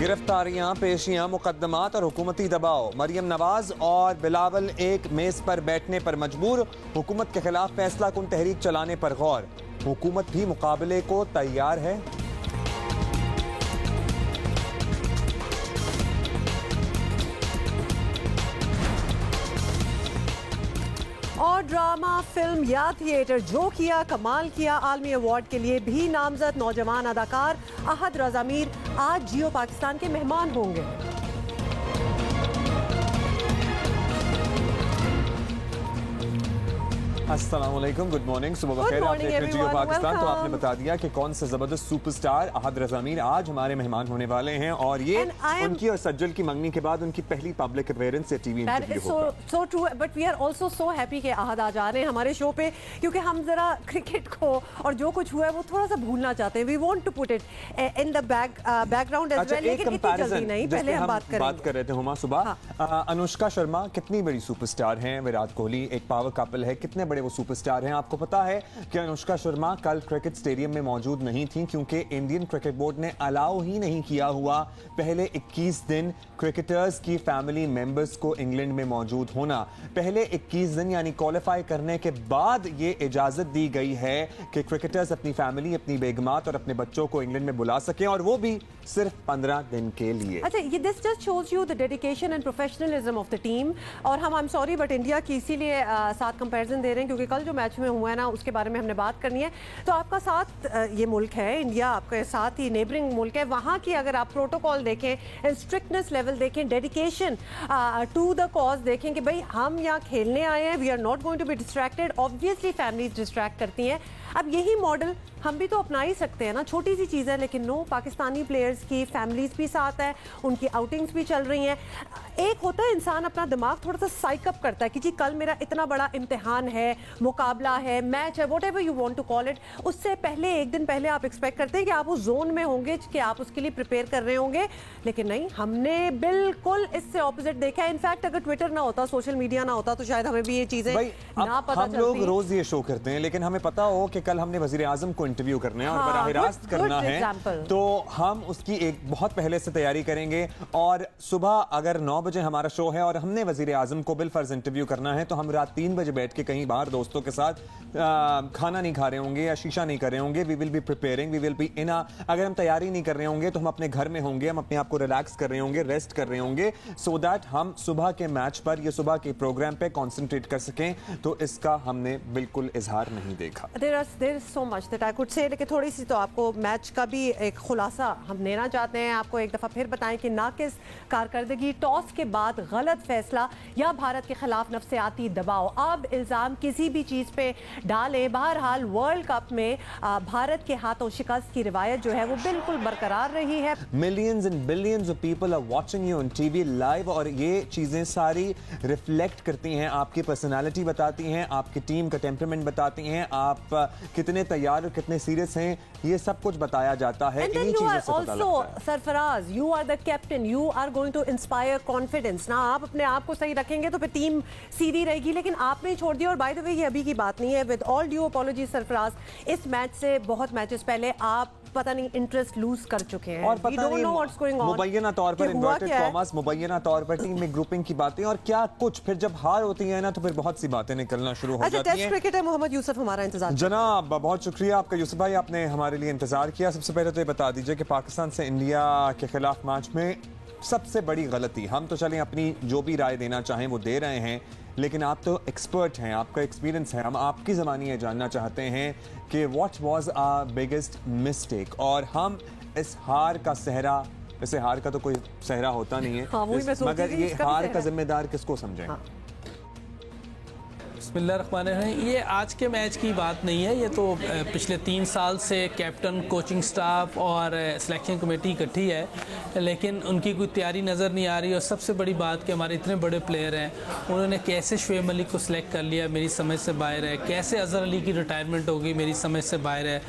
गिरफ्तारियां, पेशियां, मुकदमात और हुकूमती दबाव। मरियम नवाज और बिलावल एक मेज पर बैठने पर मजबूर। हुकूमत के खिलाफ फैसला कुन तहरीक चलाने पर गौर। हुकूमत भी मुकाबले को तैयार है। और ड्रामा, फिल्म या थिएटर जो किया कमाल किया। आलमी अवार्ड के लिए भी नामजद नौजवान अदाकार अहद रज़ा मीर आज जियो पाकिस्तान के मेहमान होंगे। अस्सलामुअलैकुम, गुड मॉर्निंग, सुबह बखैर। आप देख रहे हैं जियो पाकिस्तान। तो आपने बता दिया कि कौन से जबरदस्त सुपरस्टार अहद रज़ा मीर आज हमारे मेहमान होने वाले हैं और ये उनकी और सज्जल की मंगनी के बाद उनकी पहली पब्लिक अपीयरेंस या टीवी इंटरव्यू होगा। So true, but we are also so happy कि अहद आज आ रहे हैं हमारे शो पे, क्योंकि हम जरा क्रिकेट को और जो कुछ हुआ है वो थोड़ा सा भूलना चाहते हैं। We want to put it in the background as well, लेकिन इतनी जल्दी नहीं। पहले हम बात कर रहे थे हुमा सुबह। अनुष्का शर्मा कितनी बड़ी सुपरस्टार हैं, विराट कोहली एक पावर कपल है, कितने बड़े वो सुपरस्टार हैं। आपको पता है कि अनुष्का शर्मा कल क्रिकेट स्टेडियम में मौजूद नहीं थी क्योंकि इंडियन क्रिकेट बोर्ड ने अलाउ ही नहीं किया हुआ पहले 21 दिन क्रिकेटर्स की फैमिली मेंबर्स को इंग्लैंड में मौजूद होना। पहले 21 दिन यानी क्वालिफाई करने के बाद ये इजाजत दी गई है कि क्रिकेटर्स अपनी फैमिली, अपनी बेगमात और अपने बच्चों को इंग्लैंड में बुला सकें, और वो भी सिर्फ 15 दिन के लिए। अच्छा, ये this just shows you the dedication and professionalism of the team. और हम, I am sorry but India की इसीलिए साथ कंपैरिजन दे रहे हैं क्योंकि कल जो मैच में हुआ है ना उसके बारे में हमने बात करनी है। तो आपका साथ ये मुल्क है इंडिया, आपके साथ ही नेबरिंग मुल्क है, वहाँ की अगर आप प्रोटोकॉल देखें, स्ट्रिक्टनेस लेवल देखें, डेडिकेशन टू द कॉज देखें कि भाई हम यहाँ खेलने आए हैं, we are not going to be distracted. Obviously families distract करती हैं। अब यही मॉडल हम भी तो अपना ही सकते हैं ना, छोटी सी चीज़ है लेकिन नो, पाकिस्तानी प्लेयर्स की फैमिलीज भी साथ है, उनकी आउटिंग्स भी चल रही हैं। एक होता है इंसान अपना दिमाग थोड़ा सा साइकअप करता है कि जी कल मेरा इतना बड़ा इम्तिहान है, मुकाबला है, मैच है, whatever you want to call it. उससे पहले एक दिन पहले आप एक्सपेक्ट करते हैं कि आप उस जोन में होंगे, कि आप उसके लिए प्रिपेयर कर रहे होंगे, लेकिन नहीं, हमने बिल्कुल इससे ऑपोजिट देखा है। इनफैक्ट अगर ट्विटर ना होता, सोशल मीडिया ना होता, तो शायद हमें भी ये चीज़ें ना पता चलती। हम लोग रोज ये शो करते हैं लेकिन हमें पता हो कि कल हमने वजीर आजम को इंटरव्यू करना है और बराह रास्त करना है, तो हम उसकी एक बहुत पहले से तैयारी करेंगे। और सुबह अगर 9 बजे हमारा शो है और हमने वजीर आजम को बिलफर्ज इंटरव्यू करना है, तो हम रात 3 बजे बैठ के कहीं बाहर दोस्तों के साथ खाना नहीं खा रहे होंगे या शीशा नहीं कर रहे होंगे। We will be preparing, we will be in अगर हम तैयारी नहीं कर रहे होंगे तो हम अपने घर में होंगे, हम अपने आप को रिलैक्स कर रहे होंगे, रेस्ट कर रहे होंगे, सो दैट हम सुबह के मैच पर या सुबह के प्रोग्राम पे कॉन्सेंट्रेट कर सकें। तो इसका हमने बिल्कुल इजहार नहीं देखा। There is so much that I could say, लेकिन थोड़ी सी तो आपको मैच का भी एक खुलासा हम देना चाहते हैं। आपको एक दफ़ा फिर बताएं कि नाकिस कारकर्दगी, टॉस के बाद गलत फैसला या भारत के खिलाफ नफ्सियाती दबाव। अब इल्ज़ाम किसी भी चीज़ पे डालें, बहरहाल वर्ल्ड कप में भारत के हाथों शिकस्त की रिवायत जो है वो बिल्कुल बरकरार रही है। Millions and billions of people are watching you on TV live, और ये चीज़ें सारी रिफ्लेक्ट करती हैं, आपकी पर्सनालिटी बताती हैं, आपकी टीम का टेम्परामेंट बताती हैं, आप कितने तैयार और कितने सीरियस हैं, ये सब कुछ बताया जाता है। इन्हीं चीज़ों से पता लगता है। Sarfaraz, you are the captain, you are going to inspire confidence ना। आप अपने आप को सही रखेंगे तो फिर टीम सीधी रहेगी, लेकिन आपने ही छोड़ दिया। और बाय द वे ये अभी की बात नहीं है, with all due apology Sarfaraz, इस मैच से बहुत मैचेस पहले आप पता नहीं इंटरेस्ट लूज कर चुके हैं और पता नहीं मुबैना तौर पर इन्वर्टेड कॉमर्स, मुबैना तौर पर टीम में ग्रुपिंग की बातें और क्या कुछ, फिर जब हार होती है ना तो फिर बहुत सी बातें निकलना शुरू हो जाती हैं। टेस्ट क्रिकेटर मोहम्मद यूसुफ हमारा इंतजार। जनाब बहुत शुक्रिया आपका यूसुफ भाई, आपने हमारे लिए इंतजार किया। सबसे पहले तो ये बता दीजिए कि पाकिस्तान से इंडिया के खिलाफ मैच में सबसे बड़ी गलती, हम तो चलें अपनी जो भी राय देना चाहें वो दे रहे हैं, लेकिन आप तो एक्सपर्ट हैं, आपका एक्सपीरियंस है, हम आपकी ज़बानी ये जानना चाहते हैं कि what was our biggest mistake. और हम इस हार का सहरा, वैसे हार का तो कोई सहरा होता नहीं है, मगर ये हार का जिम्मेदार किसको समझें? बिस्मिल्लाहिर्रहमानिर्रहीम। ये आज के मैच की बात नहीं है, ये तो पिछले 3 साल से कैप्टन, कोचिंग स्टाफ और सिलेक्शन कमेटी इकट्ठी है, लेकिन उनकी कोई तैयारी नज़र नहीं आ रही। और सबसे बड़ी बात कि हमारे इतने बड़े प्लेयर हैं, उन्होंने कैसे शुएब मलिक को सिलेक्ट कर लिया, मेरी समझ से बाहर है। कैसे अजहर अली की रिटायरमेंट होगी, मेरी समझ से बाहर है।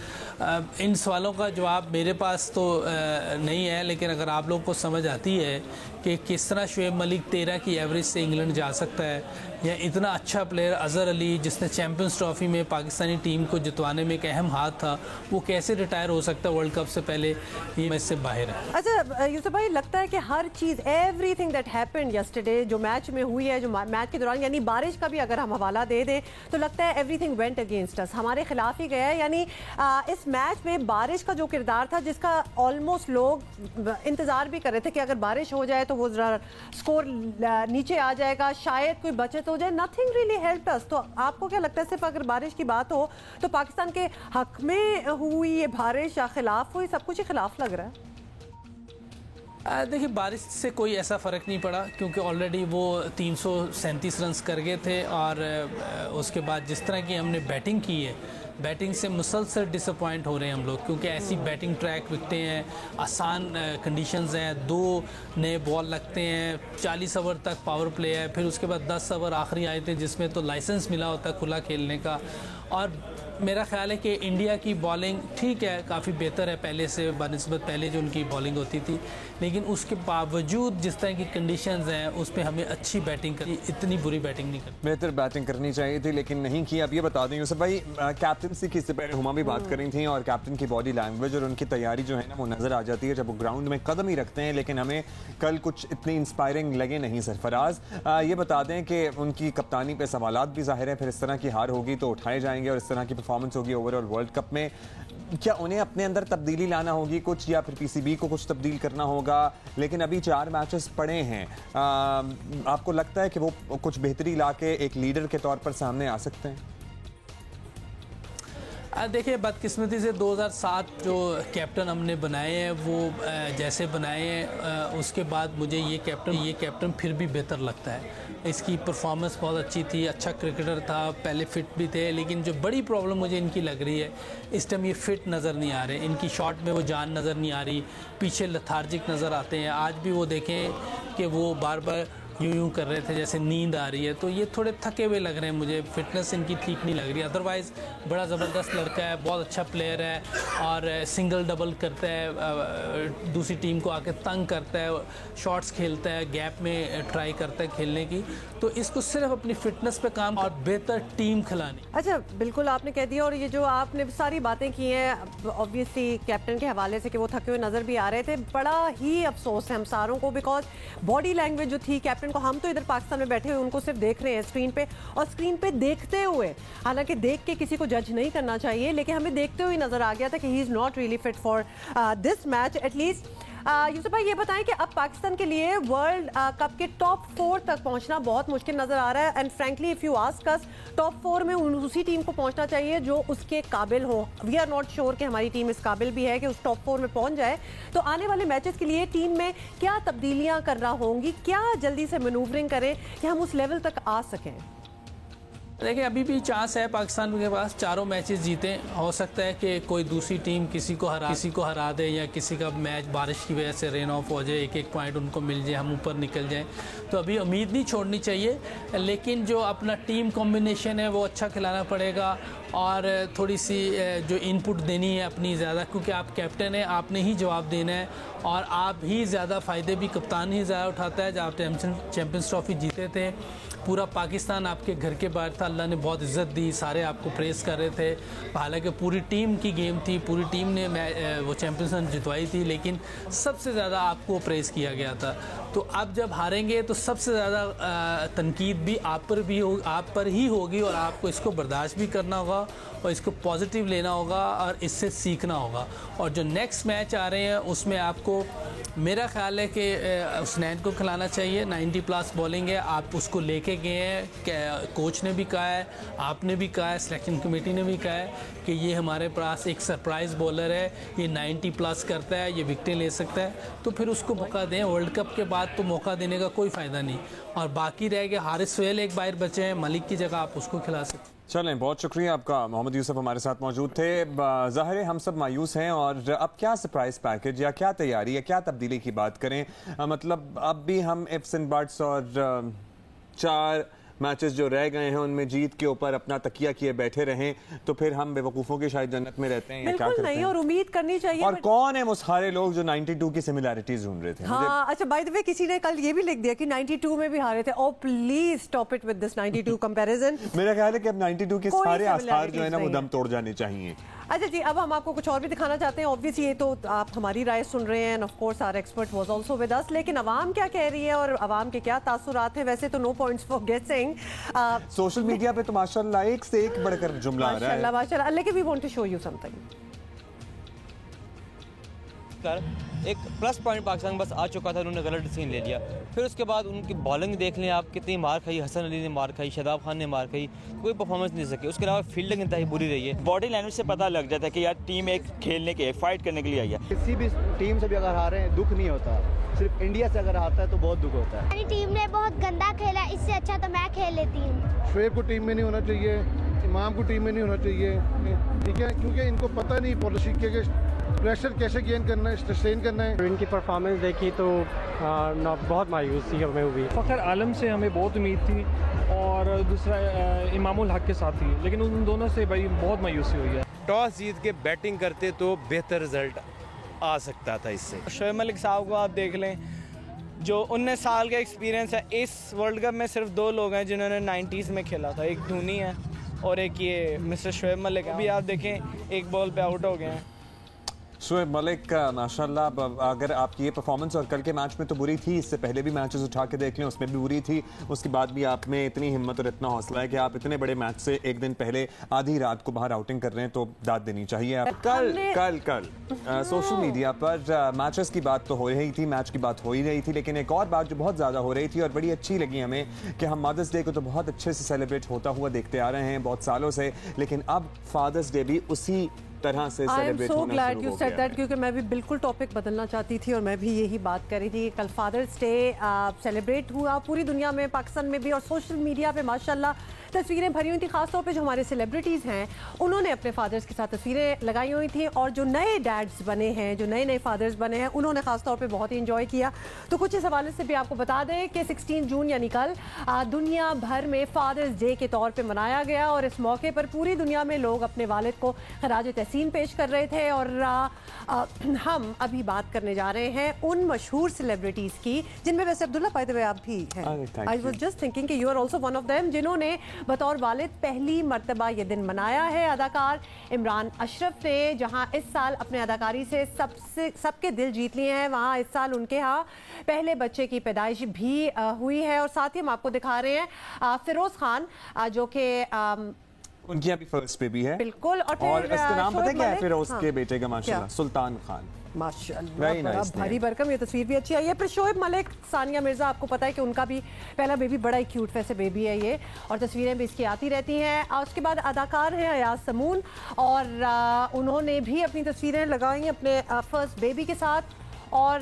इन सवालों का जवाब मेरे पास तो नहीं है, लेकिन अगर आप लोगों को समझ आती है कि किस तरह शुएब मलिक 13 की एवरेज से इंग्लैंड जा सकता है, या इतना अच्छा प्लेयर अज़हर अली जिसने चैम्पियंस ट्रॉफी में पाकिस्तानी टीम को जितवाने में एक अहम हाथ था, वो कैसे रिटायर हो सकता है वर्ल्ड कप से पहले, ये मैच से बाहर है। अच्छा यूसुफ भाई, लगता है कि हर चीज़ एवरीथिंग दैट हैपेंड यस्टरडे जो मैच में हुई है, जो मैच के दौरान, यानी बारिश का भी अगर हम हवाला दे दें तो लगता है एवरीथिंग वेंट अगेंस्ट अस, हमारे खिलाफ ही गया है। यानी इस मैच में बारिश का जो किरदार था, जिसका ऑलमोस्ट लोग इंतज़ार भी कर रहे थे कि अगर बारिश हो जाए तो वो ज़रा स्कोर नीचे आ जाएगा, शायद कोई बचत हो जाए, नथिंग रियली हेल्प्ड अस। तो आपको क्या लगता है, सिर्फ अगर बारिश की बात हो तो पाकिस्तान के हक में हुई ये बारिश या खिलाफ हुई, सब कुछ ही खिलाफ लग रहा है? देखिए, बारिश से कोई ऐसा फ़र्क नहीं पड़ा क्योंकि ऑलरेडी वो 337 रन कर गए थे, और उसके बाद जिस तरह की हमने बैटिंग की है, बैटिंग से मुसलसल डिसअपॉइंट हो रहे हैं हम लोग, क्योंकि ऐसी बैटिंग ट्रैक विकटें हैं, आसान कंडीशंस हैं, 2 नए बॉल लगते हैं, 40 ओवर तक पावर प्ले है, फिर उसके बाद 10 ओवर आखिरी आए थे जिसमें तो लाइसेंस मिला होता है खुला खेलने का। और मेरा ख्याल है कि इंडिया की बॉलिंग ठीक है, काफ़ी बेहतर है पहले से बनिस्बत पहले जो उनकी बॉलिंग होती थी, लेकिन उसके बावजूद जिस तरह की कंडीशंस हैं उस पर हमें अच्छी बैटिंग करनी, इतनी बुरी बैटिंग नहीं करनी, बेहतर बैटिंग करनी चाहिए थी, लेकिन नहीं की। अब ये बता दें यूसुफ भाई, कैप्टनसी की इससे पहले हुमा भी बात कर रही थी, और कैप्टन की बॉडी लैंग्वेज और उनकी तैयारी जो है ना, वो नज़र आ जाती है जब वो ग्राउंड में कदम ही रखते हैं। लेकिन हमें कल कुछ इतनी इंस्पायरिंग लगे नहीं सरफराज। ये बता दें कि उनकी कप्तानी पे सवालात भी जाहिर है, फिर इस तरह की हार होगी तो उठाए जाएंगे, और इस तरह की परफॉर्मेंस होगी ओवरऑल वर्ल्ड कप में, क्या उन्हें अपने अंदर तब्दीली लाना होगी कुछ, या फिर पीसीबी को कुछ तब्दील करना होगा? लेकिन अभी 4 मैचेस पड़े हैं, आपको लगता है कि वो कुछ बेहतरी लाके एक लीडर के तौर पर सामने आ सकते हैं? देखिए, बदकिस्मती से 2007 जो कैप्टन हमने बनाए हैं वो जैसे बनाए हैं, उसके बाद मुझे ये कैप्टन फिर भी बेहतर लगता है। इसकी परफॉर्मेंस बहुत अच्छी थी, अच्छा क्रिकेटर था, पहले फिट भी थे, लेकिन जो बड़ी प्रॉब्लम मुझे इनकी लग रही है, इस टाइम ये फिट नज़र नहीं आ रहे, इनकी शॉट में वो जान नज़र नहीं आ रही, पीछे लथार्जिक नज़र आते हैं। आज भी वो देखें कि वो बार बार यूं कर रहे थे जैसे नींद आ रही है, तो ये थोड़े थके हुए लग रहे हैं मुझे, फिटनेस इनकी ठीक नहीं लग रही। अदरवाइज़ बड़ा ज़बरदस्त लड़का है, बहुत अच्छा प्लेयर है, और सिंगल डबल करता है, दूसरी टीम को आके तंग करता है, शॉट्स खेलता है, गैप में ट्राई करता है खेलने की। तो इसको सिर्फ अपनी फिटनेस पे काम और बेहतर टीम खिलानी। अच्छा, बिल्कुल आपने कह दिया, और ये जो आपने सारी बातें की हैं ऑब्वियसली कैप्टन के हवाले से कि वो थके हुए नज़र भी आ रहे थे, बड़ा ही अफसोस है हम सारों को, बिकॉज बॉडी लैंग्वेज जो थी कैप्टन को, हम तो इधर पाकिस्तान में बैठे हुए उनको सिर्फ देख रहे हैं स्क्रीन पे, और स्क्रीन पे देखते हुए, हालांकि देख के किसी को जज नहीं करना चाहिए, लेकिन हमें देखते हुए नजर आ गया था कि he is not really fit for this match at least. Yusuf भाई, ये बताएं कि अब पाकिस्तान के लिए वर्ल्ड कप के टॉप 4 तक पहुंचना बहुत मुश्किल नजर आ रहा है, and frankly if you ask us, top 4 में उसी टीम को पहुंचना चाहिए जो उसके काबिल हो। वी आर नॉट श्योर कि हमारी टीम इस काबिल भी है कि उस टॉप 4 में पहुंच जाए। तो आने वाले मैचेस के लिए टीम में क्या तब्दीलियां करना होंगी, क्या जल्दी से मैनूवरिंग करें कि हम उस लेवल तक आ सकें? देखिए, अभी भी चांस है पाकिस्तान के पास, 4 मैचेस जीते, हो सकता है कि कोई दूसरी टीम किसी को हरा दे, या किसी का मैच बारिश की वजह से रेन ऑफ हो जाए, 1-1 पॉइंट उनको मिल जाए, हम ऊपर निकल जाएं। तो अभी उम्मीद नहीं छोड़नी चाहिए, लेकिन जो अपना टीम कॉम्बिनेशन है वो अच्छा खिलाना पड़ेगा, और थोड़ी सी जो इनपुट देनी है अपनी ज़्यादा, क्योंकि आप कैप्टन हैं, आपने ही जवाब देना है, और आप ही ज़्यादा फ़ायदे भी कप्तान ही ज़्यादा उठाता है। जब आप चैम्पियंस ट्रॉफी जीते थे, पूरा पाकिस्तान आपके घर के बाहर था, अल्लाह ने बहुत इज़्ज़त दी, सारे आपको प्रेस कर रहे थे, हालांकि पूरी टीम की गेम थी, पूरी टीम ने वो चैम्पियंस जितवाई थी, लेकिन सबसे ज़्यादा आपको प्रेस किया गया था। तो अब जब हारेंगे तो सबसे ज़्यादा तनकीद भी आप पर ही होगी, और आपको इसको बर्दाश्त भी करना होगा, और इसको पॉजिटिव लेना होगा, और इससे सीखना होगा। और जो नेक्स्ट मैच आ रहे हैं उसमें आपको, मेरा ख्याल है कि हुसनैन को खिलाना चाहिए, 90+ बॉलिंग है, आप उसको लेके गए हैं, कोच ने भी कहा है, आपने भी कहा है, सिलेक्शन कमेटी ने भी कहा है कि ये हमारे पास एक सरप्राइज़ बॉलर है, ये 90+ करता है, ये विकेटें ले सकता है, तो फिर उसको मौका दें। वर्ल्ड कप के बाद तो मौका देने का कोई फ़ायदा नहीं, और बाकी रह गए हारिस सोहेल एक बार बचे हैं, मलिक की जगह आप उसको खिला सकते। चलें, बहुत शुक्रिया आपका। मोहम्मद यूसुफ हमारे साथ मौजूद थे। ज़ाहिर है हम सब मायूस हैं, और अब क्या सरप्राइज पैकेज या क्या तैयारी या क्या तब्दीली की बात करें, मतलब अब भी हम इफ्स एंड बट्स और 4 मैचेस जो रह गए हैं उनमें जीत के ऊपर अपना तकिया किए बैठे रहें तो फिर हम बेवकूफ़ों की शायद जन्नत में रहते हैं या क्या करते हैं? और उम्मीद करनी चाहिए। और कौन है वो सारे लोग जो 92 की सिमिलैरिटीज ढूंढ रहे थे? हाँ, अच्छा बाय द वे किसी ने कल ये भी लिख दिया कि 92 में भी हारे थे। Oh please stop it with this 92 comparison. मेरा ख्याल है कि अब 92 के सारे आसार जो है ना वो दम तोड़ जाने चाहिए। अच्छा जी, अब हम आपको कुछ और भी दिखाना चाहते हैं। ऑब्वियसली ये तो आप हमारी राय सुन रहे हैं, of course our expert was also with us, लेकिन अवाम क्या कह रही है और अवाम के क्या तासुरात हैं? वैसे तो no points for guessing. Social media पे तो माशाल्लाह एक से एक बढ़कर जुमला आ रहा है। माशाल्लाह, लेकिन we want to show you something. एक प्लस पॉइंट पाकिस्तान बस आ चुका था, उन्होंने गलत डिसीजन ले लिया। फिर उसके बाद उनकी बॉलिंग देख लें आप, कितनी मार खाई, हसन अली ने मार खाई, शादाब खान ने मार खाई, कोई परफॉर्मेंस नहीं सके। उसके अलावा फील्डिंग इंतहाई बुरी रही है। बॉडी लैंग्वेज से पता लग जाता है कि यार टीम एक खेलने के फाइट करने के लिए आई है। किसी भी टीम से भी अगर हारे हैं दुख नहीं होता, सिर्फ इंडिया से अगर हारता है तो बहुत दुख होता है। हमारी टीम ने बहुत गंदा खेला, इससे अच्छा तो मैं खेल लेती हूँ। शोएब को टीम में नहीं होना चाहिए, इमाम को टीम में नहीं होना चाहिए, ठीक है, क्योंकि इनको पता नहीं पॉलिसी के प्रेशर कैसे गेन करना है, सस्टेन करना है। इनकी परफॉर्मेंस देखी तो बहुत मायूसी हमें हुई। फ़खर आलम से हमें बहुत उम्मीद थी और दूसरा इमामुल हक के साथ थी, लेकिन उन दोनों से भाई बहुत मायूसी हुई है। टॉस जीत के बैटिंग करते तो बेहतर रिजल्ट आ सकता था इससे। शोएब मलिक साहब को आप देख लें, जो 19 साल का एक्सपीरियंस है। इस वर्ल्ड कप में सिर्फ 2 लोग हैं जिन्होंने 90s में खेला था, एक धोनी है और एक ये मिस्टर शोएब मलिक है। अभी आप देखें एक बॉल पे आउट हो गए हैं। शोएब मलिक माशाल्लाह, अगर आपकी ये परफॉर्मेंस और कल के मैच में तो बुरी थी, इससे पहले भी मैचेस उठा के देख लें उसमें भी बुरी थी, उसके बाद भी आप में इतनी हिम्मत और इतना हौसला है कि आप इतने बड़े मैच से एक दिन पहले आधी रात को बाहर आउटिंग कर रहे हैं, तो दाद देनी चाहिए आप। कल सोशल मीडिया पर मैचेस की बात तो हो रही थी, मैच की बात हो ही रही थी, लेकिन एक और बात जो बहुत ज़्यादा हो रही थी और बड़ी अच्छी लगी हमें कि हम मदर्स डे को तो बहुत अच्छे से सेलिब्रेट होता हुआ देखते आ रहे हैं बहुत सालों से, लेकिन अब फादर्स डे भी उसी तरह से सेलिब्रेट होना शुरू हो गया है। I am so glad you said that, क्योंकि मैं भी बिल्कुल टॉपिक बदलना चाहती थी और मैं भी यही बात कर रही थी कि कल फादर्स डे सेलिब्रेट हुआ पूरी दुनिया में, पाकिस्तान में भी, और सोशल मीडिया पे माशाल्लाह तस्वीरें भरी हुई थी। खासतौर पे जो हमारे सेलिब्रिटीज़ हैं उन्होंने अपने फादर्स के साथ तस्वीरें लगाई हुई थी, और जो नए डैड्स बने हैं, जो नए नए फादर्स बने हैं, उन्होंने खासतौर पे बहुत ही इंजॉय किया। तो कुछ इस हवाले से भी आपको बता दें कि 16 जून यानी कल दुनिया भर में फादर्स डे के तौर पर मनाया गया, और इस मौके पर पूरी दुनिया में लोग अपने वालिद को खराज तहसीन पेश कर रहे थे। और हम अभी बात करने जा रहे हैं उन मशहूर सेलिब्रिटीज़ की, जिनमें वैसे अब्दुल्ला बाय द वे आप भी हैं। आई वाज जस्ट थिंकिंग कि you are also one of them, जिन्होंने बतौर वालिद पहली मर्तबा ये दिन मनाया है। अदाकार इमरान अशरफ ने जहां इस साल अपने अदाकारी से सबके दिल जीत लिए हैं, वहां इस साल उनके यहाँ पहले बच्चे की पैदाइश भी हुई है। और साथ ही हम आपको दिखा रहे हैं फिरोज खान, जो कि उनकी अभी फर्स्ट बेबी है, बिल्कुल। और इसका नाम पता है क्या है फिरोज के बेटे का? माशाल्लाह, सुल्तान खान। माशाल्लाह, बड़ा भारी भरकम। ये तस्वीर भी अच्छी आई है। फिर शोएब मलिक, सानिया मिर्जा, आपको पता है कि उनका भी पहला बेबी बड़ा ही क्यूट वैसे बेबी है ये, और तस्वीरें भी इसकी आती रहती हैं। और उसके बाद अदाकार हैं अयाज समून, और उन्होंने भी अपनी तस्वीरें लगाई अपने फर्स्ट बेबी के साथ। और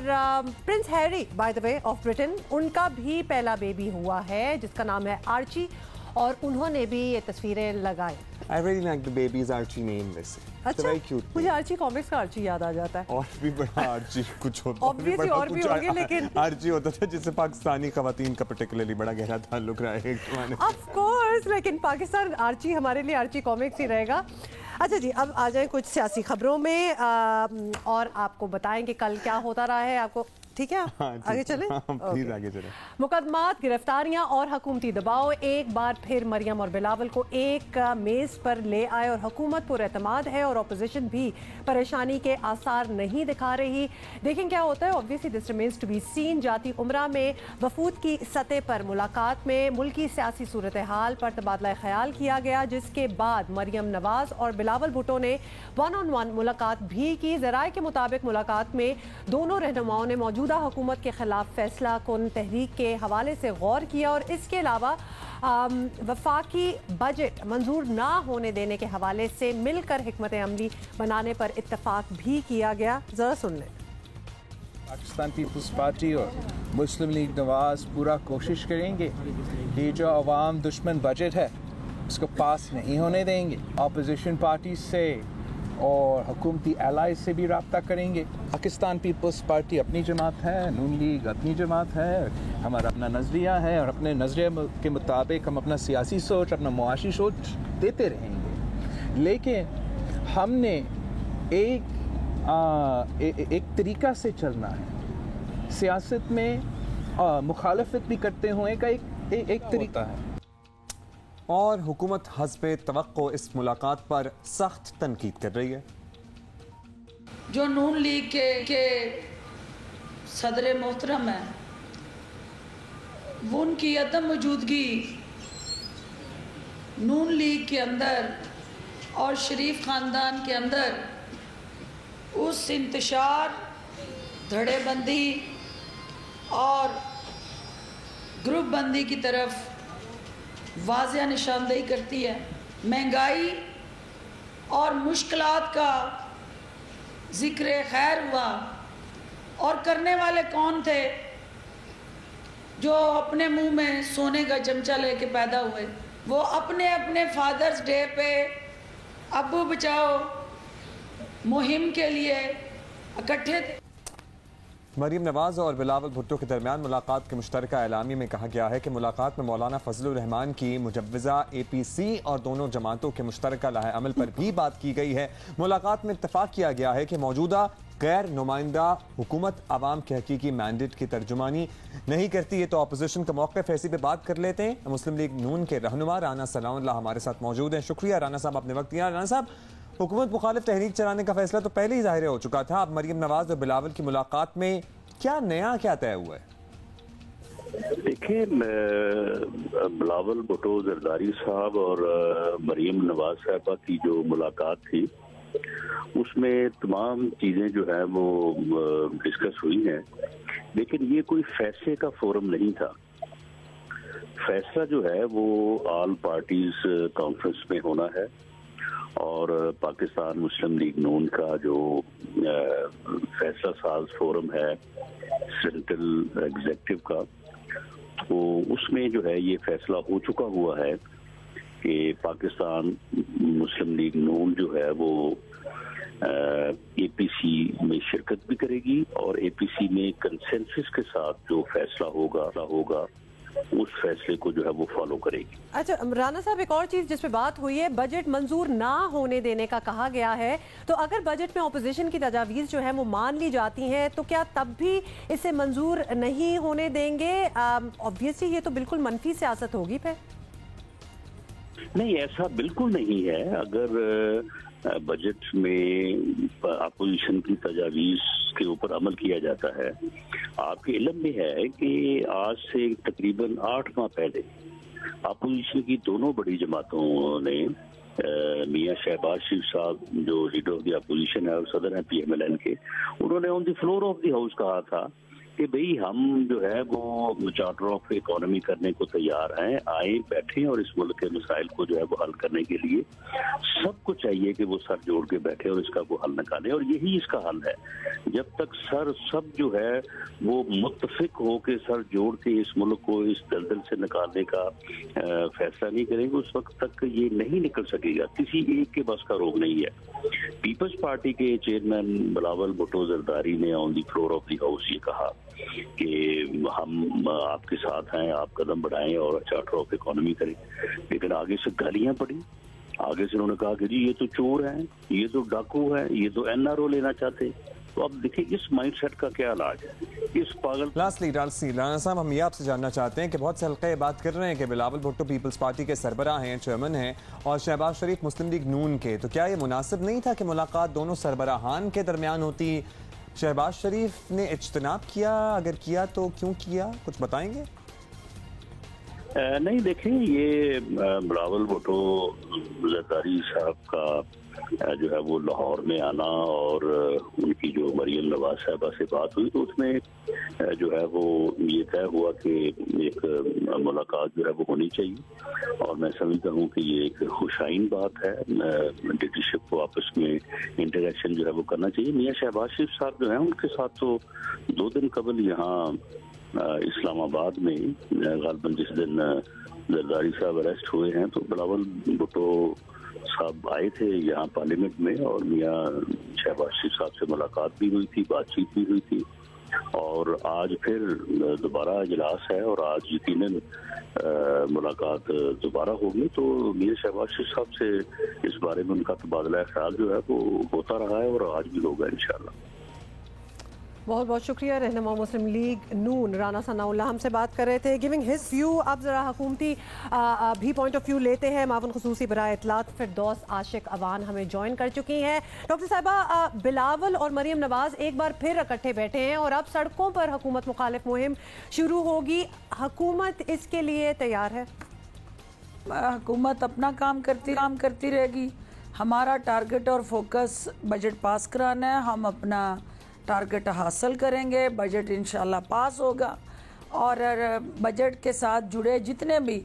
Prince Harry bye the way of Britain, उनका भी पहला बेबी हुआ है जिसका नाम है आर्ची, और उन्होंने भी ये तस्वीरें लगाई। I really like the baby's Archie name वैसे। अच्छा, very cute, मुझे आर्ची कॉमिक्स का आर्ची याद आ जाता है। और भी बड़ा आर्ची कुछ होता, Obviously और भी होंगे, लेकिन आर्ची होता था जिससे पाकिस्तानी खवातीन का पर्टिकुलरली बड़ा गहरा ताल्लुक रहा है। Of course, लेकिन पाकिस्तान आर्ची हमारे लिए आर्ची कॉमिक्स ही रहेगा। अच्छा जी, अब आ जाए कुछ सियासी खबरों में, और आपको बताएं कि कल क्या होता रहा है। आपको ठीक है? आगे चलें? प्लीज आगे चलें। मुकदमात, गिरफ्तारियां और हुकूमती दबाव एक बार फिर मरियम और बिलावल को एक मेज़ पर ले आए, और हुकूमत पर एतमाद है और अपोजिशन भी परेशानी के आसार नहीं दिखा रही। देखें क्या होता है। Obviously this remains to be seen. जाती उम्रा में वफूद की सतह पर मुलाकात में मुल्की सियासी सूरत हाल पर तबादला ख्याल किया गया, जिसके बाद मरियम नवाज और बिलावल भुट्टो ने 1-on-1 मुलाकात भी की। ज़राए के मुताबिक मुलाकात में दोनों रहनुमाओं ने मौजूदा हुकूमत के खिलाफ फैसला कुन तहरीक के हवाले से गौर किया, और इसके अलावा वफाकी बजट मंजूर ना होने देने के हवाले से मिलकर हिकमत अमली बनाने पर इत्तफाक भी किया गया। जरा सुन लें। पाकिस्तान पीपल्स पार्टी और मुस्लिम लीग नवाज पूरा कोशिश करेंगे कि जो अवाम दुश्मन बजट है उसको पास नहीं होने देंगे। अपोजिशन पार्टी से और हुकूमती एलाइज से भी रब्ता करेंगे। पाकिस्तान पीपल्स पार्टी अपनी जमात है, नून लीग अपनी जमात है, हमारा अपना नज़रिया है और अपने नज़रिए के मुताबिक हम अपना सियासी सोच, अपना मुआशी सोच देते रहेंगे। लेकिन हमने एक तरीका से चलना है। सियासत में मुखालफत भी करते हुए का एक तरीका है। और हुकूमत हस्बे तवक्को इस मुलाकात पर सख्त तनकीद कर रही है। जो नून लीग के सदर मोहतरम है, वो उनकी अदम मौजूदगी नून लीग के अंदर और शरीफ ख़ानदान के अंदर उस इंतशार, धड़ेबंदी और ग्रुप बंदी की तरफ वाज़ेह निशानदेही करती है। महंगाई और मुश्किलात का ज़िक्र खैर हुआ, और करने वाले कौन थे? जो अपने मुंह में सोने का चमचा लेके पैदा हुए, वो अपने अपने फादर्स डे पे अब्बू बचाओ मुहिम के लिए इकट्ठे थे। मरीम नवाज और बिलावल भुट्टो के दरमियान मुलाकात के मुश्तरका एलामी में कहा गया है कि मुलाकात में मौलाना फजलुर रहमान की मुजव्वज़ा APC और दोनों जमातों के मुश्तरका लाहे अमल पर भी बात की गई है। मुलाकात में इत्तफाक किया गया है कि मौजूदा गैर नुमाइंदा हुकूमत आवाम के हकीकी मैंडेट की तर्जुमानी नहीं करती है। तो अपोजिशन का मौक़िफ़ ऐसी पे बात कर लेते हैं। मुस्लिम लीग नून के रहनुमा राना सलाउल्लाह हमारे साथ मौजूद हैं। शुक्रिया राना साहब, आपने वक्त दिया। राना साहब, हुकूमत मुखालिफ तहरीक चलाने का फैसला तो पहले ही ज़ाहिर हो चुका था। अब मरीम नवाज और बिलावल की मुलाकात में क्या नया, क्या तय हुआ है? देखिए, बिलावल भुट्टो जरदारी साहब और मरीम नवाज साहबा की जो मुलाकात थी, उसमें तमाम चीज़ें जो है वो डिस्कस हुई हैं, लेकिन ये कोई फैसले का फोरम नहीं था। फैसला जो है वो ऑल पार्टीज कॉन्फ्रेंस में होना है और पाकिस्तान मुस्लिम लीग नून का जो फैसला साज फोरम है सेंट्रल एग्जीक्यूटिव का, तो उसमें जो है ये फैसला हो चुका हुआ है कि पाकिस्तान मुस्लिम लीग नून जो है वो APC में शिरकत भी करेगी और APC में कंसेंसस के साथ जो फैसला होगा उस फैसले को जो है वो फॉलो करेगी। अच्छा राना साहब, एक और चीज जिस पे बात हुई है, बजट मंजूर ना होने देने का कहा गया है। तो अगर बजट में ऑपोजिशन की तजावीज़ जो है वो मान ली जाती हैं, तो क्या तब भी इसे मंजूर नहीं होने देंगे? ऑब्वियसली ये तो बिल्कुल मनफी सियासत होगी फिर। नहीं, ऐसा बिल्कुल नहीं है। अगर बजट में अपोजिशन की तजावीज़ के ऊपर अमल किया जाता है, आपके इल्म में है कि आज से तकरीबन 8 माह पहले अपोजिशन की दोनों बड़ी जमातों ने मियां शहबाज शरीफ साहब जो लीडर ऑफ द अपोजिशन है और सदर हैं PMLN के, उन्होंने on the floor of the house कहा था कि भाई हम जो है वो चार्टर ऑफ इकोनॉमी करने को तैयार हैं, आए बैठे और इस मुल्क के मसाइल को जो है वो हल करने के लिए सबको चाहिए कि वो सर जोड़ के बैठे और इसका वो हल निकालें, और यही इसका हल है। जब तक सब जो है वो मुत्तफिक हो के सर जोड़ के इस मुल्क को इस दलदल से निकालने का फैसला नहीं करेंगे, उस वक्त तक ये नहीं निकल सकेगा। किसी एक के बस का रोग नहीं है। पीपल्स पार्टी के चेयरमैन बिलावल भुट्टो जरदारी ने on the floor of the house ये कहा कि हम आपके साथ हैं, आप कदम बढ़ाएं और चार्टर ऑफ इकोनॉमी करें, लेकिन आगे से गालियां पड़ी। आगे से उन्होंने कहा कि जी ये तो चोर हैं, ये तो डाकू हैं, ये तो NRO लेना चाहते। तो अब देखिए इस माइंडसेट का क्या इलाज है इस पागल। लास्टली राना साहब, हम ये आपसे जानना चाहते हैं कि बहुत से हल्के बात कर रहे हैं कि बिलावल भुट्टो पीपल्स पार्टी के सरबराह हैं, चेयरमैन हैं, और शहबाज शरीफ मुस्लिम लीग नून के, तो क्या ये मुनासिब नहीं था कि मुलाकात दोनों सरबराहान के दरमियान होती? शहबाज शरीफ ने इज्तनाब किया, अगर किया तो क्यों किया, कुछ बताएंगे? नहीं, देखें, ये बिलावल भुट्टो जरदारी साहब का जो है वो लाहौर में आना और उनकी जो मरीम नवाज साहबा से बात हुई, तो उसमें जो है वो ये तय हुआ कि एक मुलाकात जो है वो होनी चाहिए, और मैं समझता हूँ कि ये एक खुशाइन बात है। लीडरशिप को आपस में इंटरेक्शन जो है वो करना चाहिए। मियां शहबाज शरीफ साहब जो है उनके साथ तो 2 दिन कबल यहाँ इस्लामाबाद में गालिबन जिस दिन जरदारी साहब अरेस्ट हुए हैं, तो बिलावल भुट्टो साहब आए थे यहाँ पार्लियामेंट में और मियाँ शहबाज शरीफ साहब से मुलाकात भी हुई थी, बातचीत भी हुई थी और आज फिर दोबारा इजलास है और आज यकीनन मुलाकात दोबारा होगी। तो मियाँ शहबाज शरीफ साहब से इस बारे में उनका तबादला ख्याल जो है वो होता रहा है और आज भी होगा इंशाल्लाह। बहुत बहुत शुक्रिया। रहनुमा मुस्लिम लीग नून राना सनाउल्लाह हमसे बात कर रहे थे, गिविंग हिज व्यू। अब ज़रा हुकूमती भी पॉइंट ऑफ व्यू लेते हैं। मावन खुसूसी बराए इत्तलात फिरदौस आशिक अवान हमें ज्वाइन कर चुकी हैं। डॉक्टर साहिबा, बिलावल और मरियम नवाज एक बार फिर इकट्ठे बैठे हैं और अब सड़कों पर हुकूमत मुखालिफ मुहिम शुरू होगी। हुकूमत इसके लिए तैयार है? हुकूमत अपना काम करती रहेगी। हमारा टारगेट और फोकस बजट पास कराना है। हम अपना टारगेट हासिल करेंगे, बजट इंशाल्लाह पास होगा और बजट के साथ जुड़े जितने भी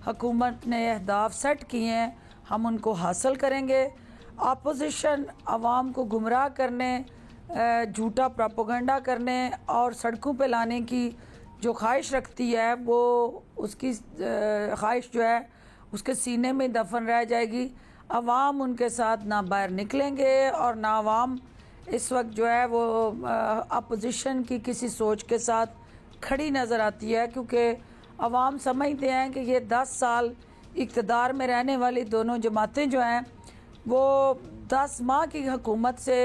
हुकूमत ने अहदाफ सेट किए हैं हम उनको हासिल करेंगे। अपोजिशन आवाम को गुमराह करने, झूठा प्रोपेगेंडा करने और सड़कों पे लाने की जो ख्वाहिश रखती है वो उसकी ख्वाहिश जो है उसके सीने में दफन रह जाएगी। आवाम उनके साथ ना बाहर निकलेंगे और ना आवाम इस वक्त जो है वो अपोजिशन की किसी सोच के साथ खड़ी नज़र आती है, क्योंकि आवाम समझते हैं कि ये 10 साल इक़्तिदार में रहने वाली दोनों जमातें जो हैं वो 10 माह की हुकूमत से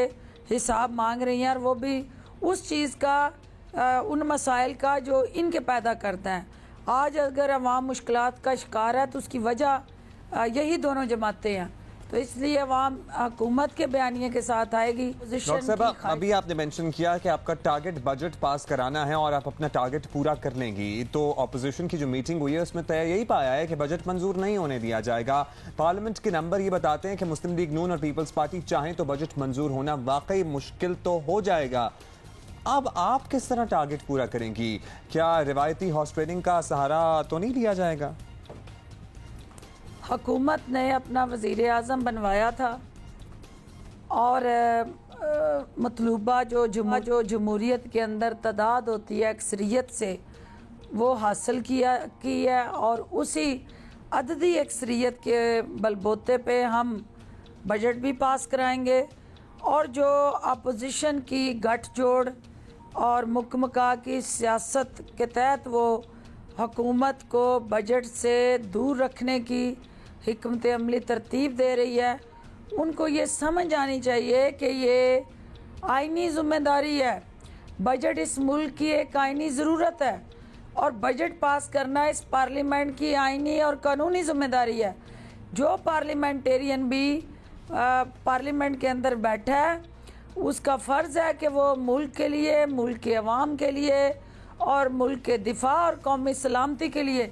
हिसाब मांग रही हैं और वो भी उस चीज़ का उन मसाइल का जो इनके पैदा करता है। आज अगर आवाम मुश्किलात का शिकार है तो उसकी वजह यही दोनों जमातें हैं, तो इसलिए अवाम हुकूमत के बयानिए के साथ आएगी। डॉक्टर साहब, अभी आपने मेंशन किया कि आपका टारगेट बजट पास कराना है और आप अपना टारगेट पूरा कर लेंगी, तो अपोजिशन की जो मीटिंग हुई है उसमें तय यही पाया है कि बजट मंजूर नहीं होने दिया जाएगा। पार्लियामेंट के नंबर ये बताते हैं कि मुस्लिम लीग नून और पीपल्स पार्टी चाहें तो बजट मंजूर होना वाकई मुश्किल तो हो जाएगा। अब आप किस तरह टारगेट पूरा करेंगी? क्या रिवायती हॉर्स ट्रेडिंग का सहारा तो नहीं लिया जाएगा? हुकूमत ने अपना वज़ीर आज़म बनवाया था और मतलूबा जो जमहूरियत के अंदर तादाद होती है अक्सरियत से वो हासिल की है और उसी अददी अक्सरियत के बलबूते पे हम बजट भी पास कराएंगे और जो अपोजिशन की गठजोड़ और मुकमका की सियासत के तहत वो हुकूमत को बजट से दूर रखने की हिकमत अमली तरतीब दे रही है, उनको ये समझ आनी चाहिए कि ये आइनी ज़िम्मेदारी है। बजट इस मुल्क की एक आइनी ज़रूरत है और बजट पास करना इस पार्लियामेंट की आइनी और कानूनी ज़िम्मेदारी है। जो पार्लियामेंटेरियन भी पार्लियामेंट के अंदर बैठा है उसका फ़र्ज़ है कि वो मुल्क के लिए, मुल्क के अवाम के लिए और मुल्क के दिफा और कौमी सलामती के लिए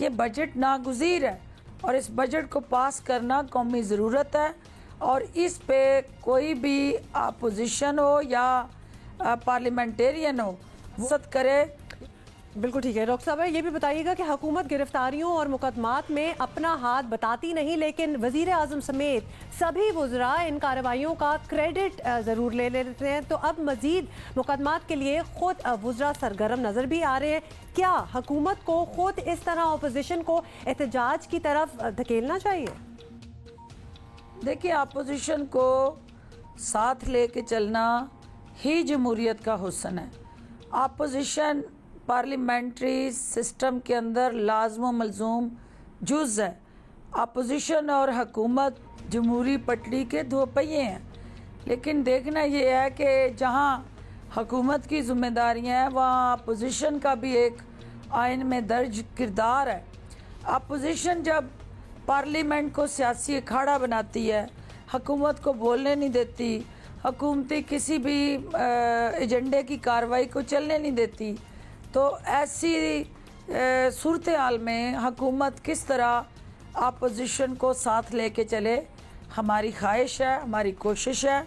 ये बजट नागुज़ीर है और इस बजट को पास करना कौमी ज़रूरत है और इस पे कोई भी अपोजिशन हो या पार्लियामेंटेरियन हो वसत करे। बिल्कुल ठीक है। डॉक्टर साहब, ये भी बताइएगा कि हुकूमत गिरफ्तारियों और मुकदमात में अपना हाथ बताती नहीं, लेकिन वज़ीर आज़म समेत सभी वज़रा इन कार्रवाइयों का क्रेडिट ज़रूर ले लेते हैं, तो अब मज़ीद मुकदमात के लिए ख़ुद वज़रा सरगर्म नज़र भी आ रहे हैं। क्या हुकूमत को ख़ुद इस तरह अपोजिशन को एहतजाज की तरफ धकेलना चाहिए? देखिए, अपोजिशन को साथ लेके चलना ही जमहूरियत का हुस्न है। अपोजिशन पार्लियामेंट्री सिस्टम के अंदर लाज़िम व मलज़ूम जुज़ है। अपोजिशन और हुकूमत जमहूरी पटड़ी के दो पहिए हैं, लेकिन देखना ये है कि जहाँ हुकूमत की ज़िम्मेदारियाँ हैं वहाँ अपोजिशन का भी एक आइन में दर्ज किरदार है। अपोजिशन जब पार्लियामेंट को सियासी अखाड़ा बनाती है, हुकूमत को बोलने नहीं देती, हुकूमती किसी भी एजेंडे की कार्रवाई को चलने नहीं देती, तो ऐसी सूरत हाल में हुकूमत किस तरह अपोजिशन को साथ लेके चले, हमारी ख्वाहिश है, हमारी कोशिश है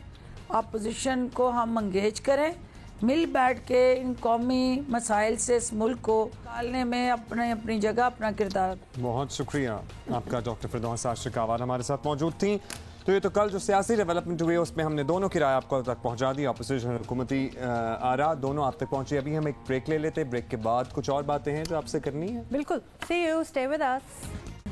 अपोजिशन को हम इंगेज करें, मिल बैठ के इन कौमी मसाइल से इस मुल्क को निकालने में अपनी जगह अपना किरदार। बहुत शुक्रिया आपका डॉक्टर फिरदौस आशिक अवान हमारे साथ मौजूद थी। तो ये तो कल जो सियासी डेवलपमेंट हुई है उसमें हमने दोनों की राय आपको तक पहुंचा दी, अपोजिशन हुकूमती आरा दोनों आप तक पहुंची। अभी हम एक ब्रेक ले लेते हैं, ब्रेक के बाद कुछ और बातें हैं जो आपसे करनी है। बिल्कुल, सी यू, स्टे विद अस।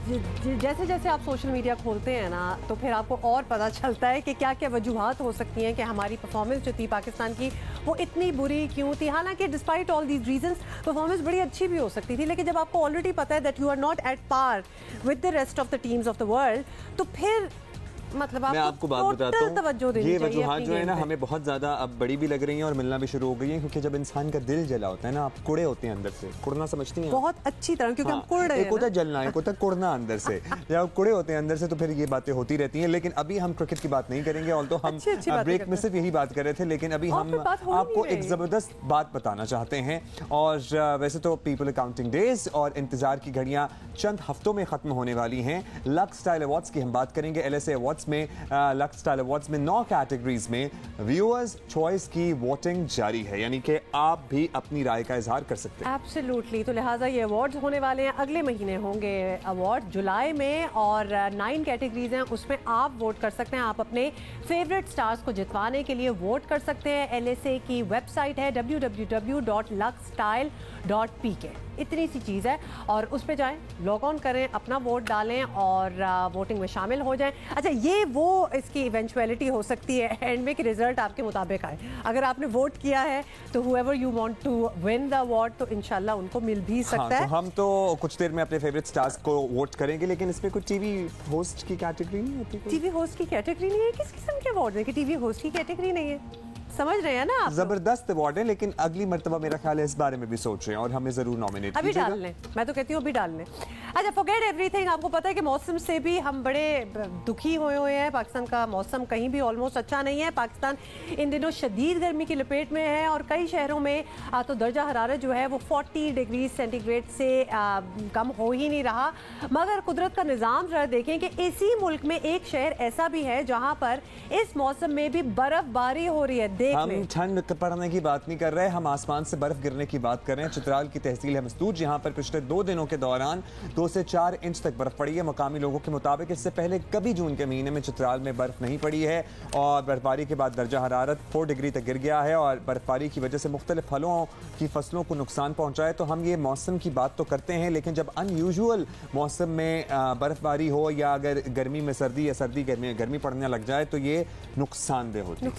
जैसे जैसे आप सोशल मीडिया खोलते हैं ना तो फिर आपको और पता चलता है कि क्या क्या वजूहात हो सकती हैं कि हमारी परफॉर्मेंस जो थी पाकिस्तान की वो इतनी बुरी क्यों थी। हालांकि despite all these reasons performance बड़ी अच्छी भी हो सकती थी, लेकिन जब आपको ऑलरेडी पता है that you are not at par with the rest of the teams of the world, तो फिर मतलब मैं आपको बात बताता हूँ, ये वजूहात जो है ना हमें बहुत ज्यादा अब बड़ी भी लग रही हैं और मिलना भी शुरू हो गई हैं, क्योंकि जब इंसान का दिल जला होता है ना, आप कुड़े होते हैं अंदर से, कुड़ना समझती हैं बहुत अच्छी तरह, क्योंकि हम कुड़ रहे हैं। एक होता है जलना, एक होता है कुड़ना अंदर से। जब आप कुड़े होते हैं अंदर से तो फिर ये बातें होती रहती हैं। लेकिन अभी हम क्रिकेट की बात नहीं करेंगे, ऑल्दो हम ब्रेक में सिर्फ यही बात कर रहे थे, लेकिन अभी हम आपको एक जबरदस्त बात बताना चाहते हैं। और वैसे तो पीपल काउंटिंग डेज और इंतजार की घड़ियां चंद हफ्तों में खत्म होने वाली हैं। लक्स स्टाइल अवार्ड्स की हम बात करेंगे। LSA अवार्ड्स में लक्स स्टाइल अवार्ड्स में 9 कैटेगरीज में व्यूअर्स चॉइस की वोटिंग जारी है, यानी कि आप भी अपनी राय का इजहार कर सकते हैं। एब्सोल्युटली, तो लिहाजा ये अवार्ड्स होने वाले हैं, अगले महीने होंगे अवार्ड जुलाई में, और 9 कैटेगरीज हैं, उसमें आप वोट कर सकते हैं। आप अपने फेवरेट स्टार्स को जितवाने के लिए वोट कर सकते हैं। LSA की वेबसाइट है www.luxstyle.pk, इतनी सी चीज़ है, और उस पर जाएं, लॉग ऑन करें, अपना वोट डालें और वोटिंग में शामिल हो जाएं। अच्छा, ये वो इसकी इवेंचुअलिटी हो सकती है एंड में कि रिजल्ट आपके मुताबिक आए। अगर आपने वोट किया है तो whoever you want to win the award, तो इंशाल्लाह उनको मिल भी सकता है। तो हम तो कुछ देर में अपने फेवरेट स्टार्स को वोट करेंगे, लेकिन इसमें कुछ टीवी होस्ट की कैटेगरी नहीं होती? टीवी होस्ट की कैटेगरी नहीं है? किस किस्म के अवार्ड है कि टीवी होस्ट की कैटेगरी नहीं है? समझ रहे हैं ना आप? जबरदस्त अवार्ड है, लेकिन अगली मर्तबा मेरा ख्याल है इस बारे में भी सोच रहे हैं और हमें जरूर नॉमिनेट अभी डाल लें, मैं तो कहती हूँ अभी डाल लें। अच्छा, फॉरगेट एवरीथिंग, आपको पता है कि मौसम से भी हम बड़े दुखी हुए हैं। पाकिस्तान का मौसम कहीं भी ऑलमोस्ट अच्छा नहीं है। पाकिस्तान इन दिनों शदीद गर्मी की लपेट में है और कई शहरों में तो दर्जा हरारत जो है वो 40 डिग्री सेंटीग्रेड से कम हो ही नहीं रहा। मगर कुदरत का निज़ाम जरा देखें कि इसी मुल्क में एक शहर ऐसा भी है जहाँ पर इस मौसम में भी बर्फबारी हो रही है। देख लें, ठंड पड़ने की बात नहीं कर रहे, हम आसमान से बर्फ गिरने की बात कर रहे हैं। चित्राल की तहसील है मस्तूर, जहां पर पिछले 2 दिनों के दौरान 2 से 4 इंच तक बर्फ पड़ी है। मुकामी लोगों के मुताबिक इससे पहले कभी जून के महीने में चित्राल में बर्फ नहीं पड़ी है और बर्फबारी के बाद दर्जा हरारत 4 डिग्री तक गिर गया है और बर्फबारी की वजह से मुख्तलिफ फलों की फसलों को नुकसान पहुंचा है। तो हम ये मौसम की बात तो करते हैं, लेकिन जब अनयूजुअल मौसम में बर्फबारी हो या अगर गर्मी में सर्दी या सर्दी गर्मी पड़ने लग जाए तो ये नुकसानदेह होता है।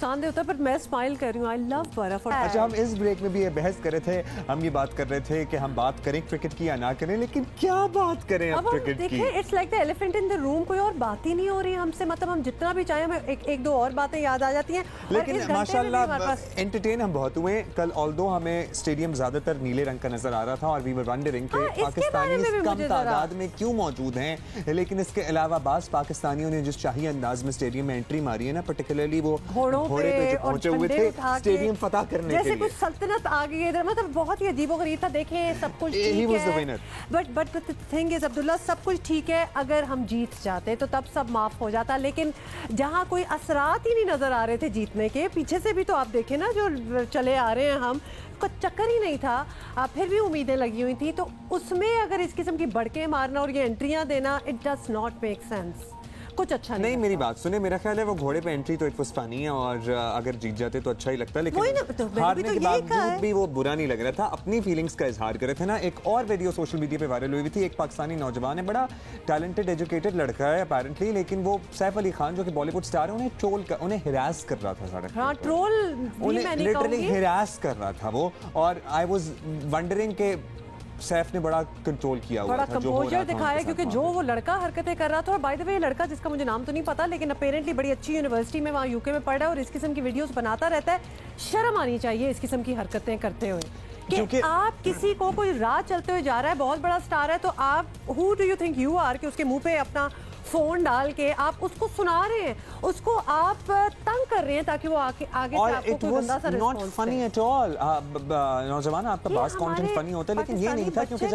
पर मैं स्माइल कर रही हूँ, आई लव बर्फ। अच्छा, हम इस ब्रेक में भी ये बहस कर रहे थे, हम ये बात कर रहे थे कि हम बात करें क्रिकेट की या ना करें, लेकिन क्या बात करें अब क्रिकेट की? It's like the elephant in the room, कोई और बात ही नहीं हो रही हमसे। मतलब हम जितना भी चाहें हमें एक दो और बातें याद आ जाती हैं, लेकिन माशाल्लाह एंटरटेन हम बहुत हुए। कल ऑल्दो हमें स्टेडियम ज्यादातर नीले रंग का नजर आ रहा था और वी वर वंडरिंग कि पाकिस्तानी कम तादाद में क्यों मौजूद हैं, लेकिन इसके अलावा बास पाकिस्तानियों ने जिस शाही अंदाज में स्टेडियम में एंट्री मारी है ना, पर्टिकुलरली वो घोड़े पे पहुंचे हुए थे स्टेडियम फतह करने के लिए, जैसे कुछ सल्तनत आ गई इधर। मतलब बहुत ही अजीबोगरीब था। देखें, सब कुछ ठीक है, but the thing is Abdullah, सब कुछ ठीक है अगर हम जीत जाते तो तब सब माफ हो जाता। लेकिन जहां कोई असरात ही नहीं नजर आ रहे थे जीतने के, पीछे से भी तो आप देखें ना जो चले आ रहे हैं, हम को चक्कर ही नहीं था, फिर भी उम्मीदें लगी हुई थी। तो उसमें अगर इस किस्म की बढ़के मारना और ये एंट्रियां देना, it does not make sense. कुछ अच्छा नहीं। मेरी बात सुने, मेरा ख्याल है वो घोड़े पे एंट्री तो इट वाज फनी है और अगर जीत जाते तो अच्छा ही लगता, लेकिन हारने के बावजूद भी वो बुरा नहीं लग रहा था। अपनी फीलिंग्स का इजहार कर रहे थे ना। एक और वीडियो सोशल मीडिया पे वायरल हुई थी, एक पाकिस्तानी नौजवान है, बड़ा टैलेंटेड एजुकेटेड लड़का है अपेरेंटली, लेकिन वो सैफ अली खान जो कि बॉलीवुड स्टार है, उन्हें हिरास कर रहा था सड़क पे। ट्रोल लिटरली हिरास कर रहा था वो। और आई वाज वंडरिंग के सैफ ने बड़ा कंट्रोल किया हुआ था, कंपोजर दिखाया, क्योंकि जो वो लड़का हरकतें कर रहा था। और बाय द वे लड़का, जिसका मुझे नाम तो नहीं पता, लेकिन अपेरेंटली बड़ी अच्छी यूनिवर्सिटी में वहाँ यूके में पढ़ रहा है और इस किस्म की वीडियोस बनाता रहता है। शर्म आनी चाहिए इस किस्म की हरकतें करते हुए कि आप किसी को, कोई राह चलते हुए जा रहा है, बहुत बड़ा स्टार है, तो आप who do you think you are कि उसके मुंह पे अपना फोन डाल के आप उसको सुना रहे हैं, उसको आप तंग कर रहे हैं ताकि वो आगे से आपको कोई गंदा सा response they. Funny at all. नौजवान, आपका बास कंटेंट फनी होता है, लेकिन ये नहीं था, क्योंकि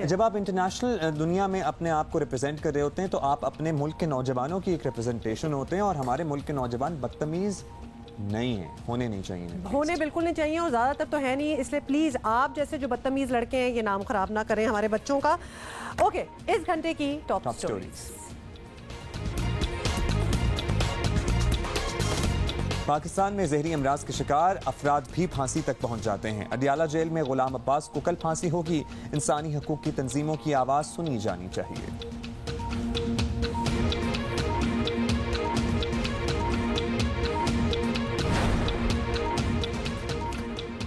जब आप इंटरनेशनल दुनिया में अपने आप को रिप्रेजेंट कर रहे होते हैं तो आप अपने मुल्क के नौजवानों की एक रिप्रेजेंटेशन होते हैं। और हमारे मुल्क के नौजवान बदतमीज नहीं है, होने नहीं चाहिए, होने बिल्कुल नहीं चाहिए और ज़्यादातर तो है नहीं। इसलिए प्लीज़ आप जैसे जो बदतमीज लड़के हैं, ये नाम खराब ना करें हमारे बच्चों का। ओके, इस घंटे की टॉप स्टोरीज। पाकिस्तान में जहरी अमराज के शिकार अफराद भी फांसी तक पहुंच जाते हैं। अडियाला जेल में गुलाम अब्बास को कल फांसी होगी। इंसानी हकूक की तंजीमों की आवाज़ सुनी जानी चाहिए।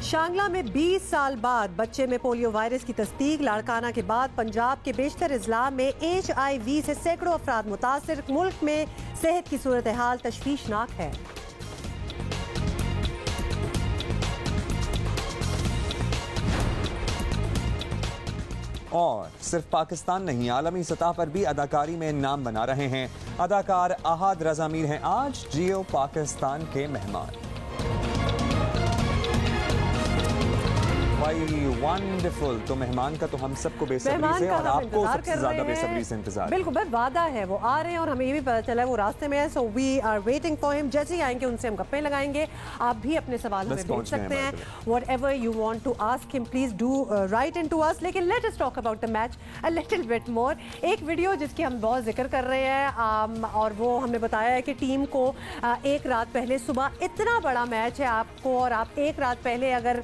शांगला में 20 साल बाद बच्चे में पोलियो वायरस की तस्दीक। लाड़काना के बाद पंजाब के बेशतर अजला में HIV से सैकड़ों अफराद मुतासिर। मुल्क में सेहत की सूरत हाल तशवीशनाक है। और सिर्फ पाकिस्तान नहीं, आलमी सतह पर भी अदाकारी में नाम बना रहे हैं। अदाकार अहाद रजा मीर हैं आज जियो पाकिस्तान के मेहमान। वंडरफुल। तो मेहमान का तो हम सबको बेसब्री से और आपको सबसे ज्यादा बेसब्री से इंतजार। बिल्कुल भाई, वादा है वो आ रहे हैं और हमें ये भी पता चला है वो रास्ते में है। So we are waiting for him. जैसे ही आएंगे उनसे हम गप्पे लगाएंगे। आप भी अपने सवाल हमें भेज सकते हैं। Whatever you want to ask him please do write into us. लेकिन let us talk about the match a little bit more. एक वीडियो जिसकी हम बहुत जिक्र कर रहे हैं और वो हमने बताया है कि टीम को एक रात पहले, सुबह इतना बड़ा मैच है आपको और आप एक रात पहले अगर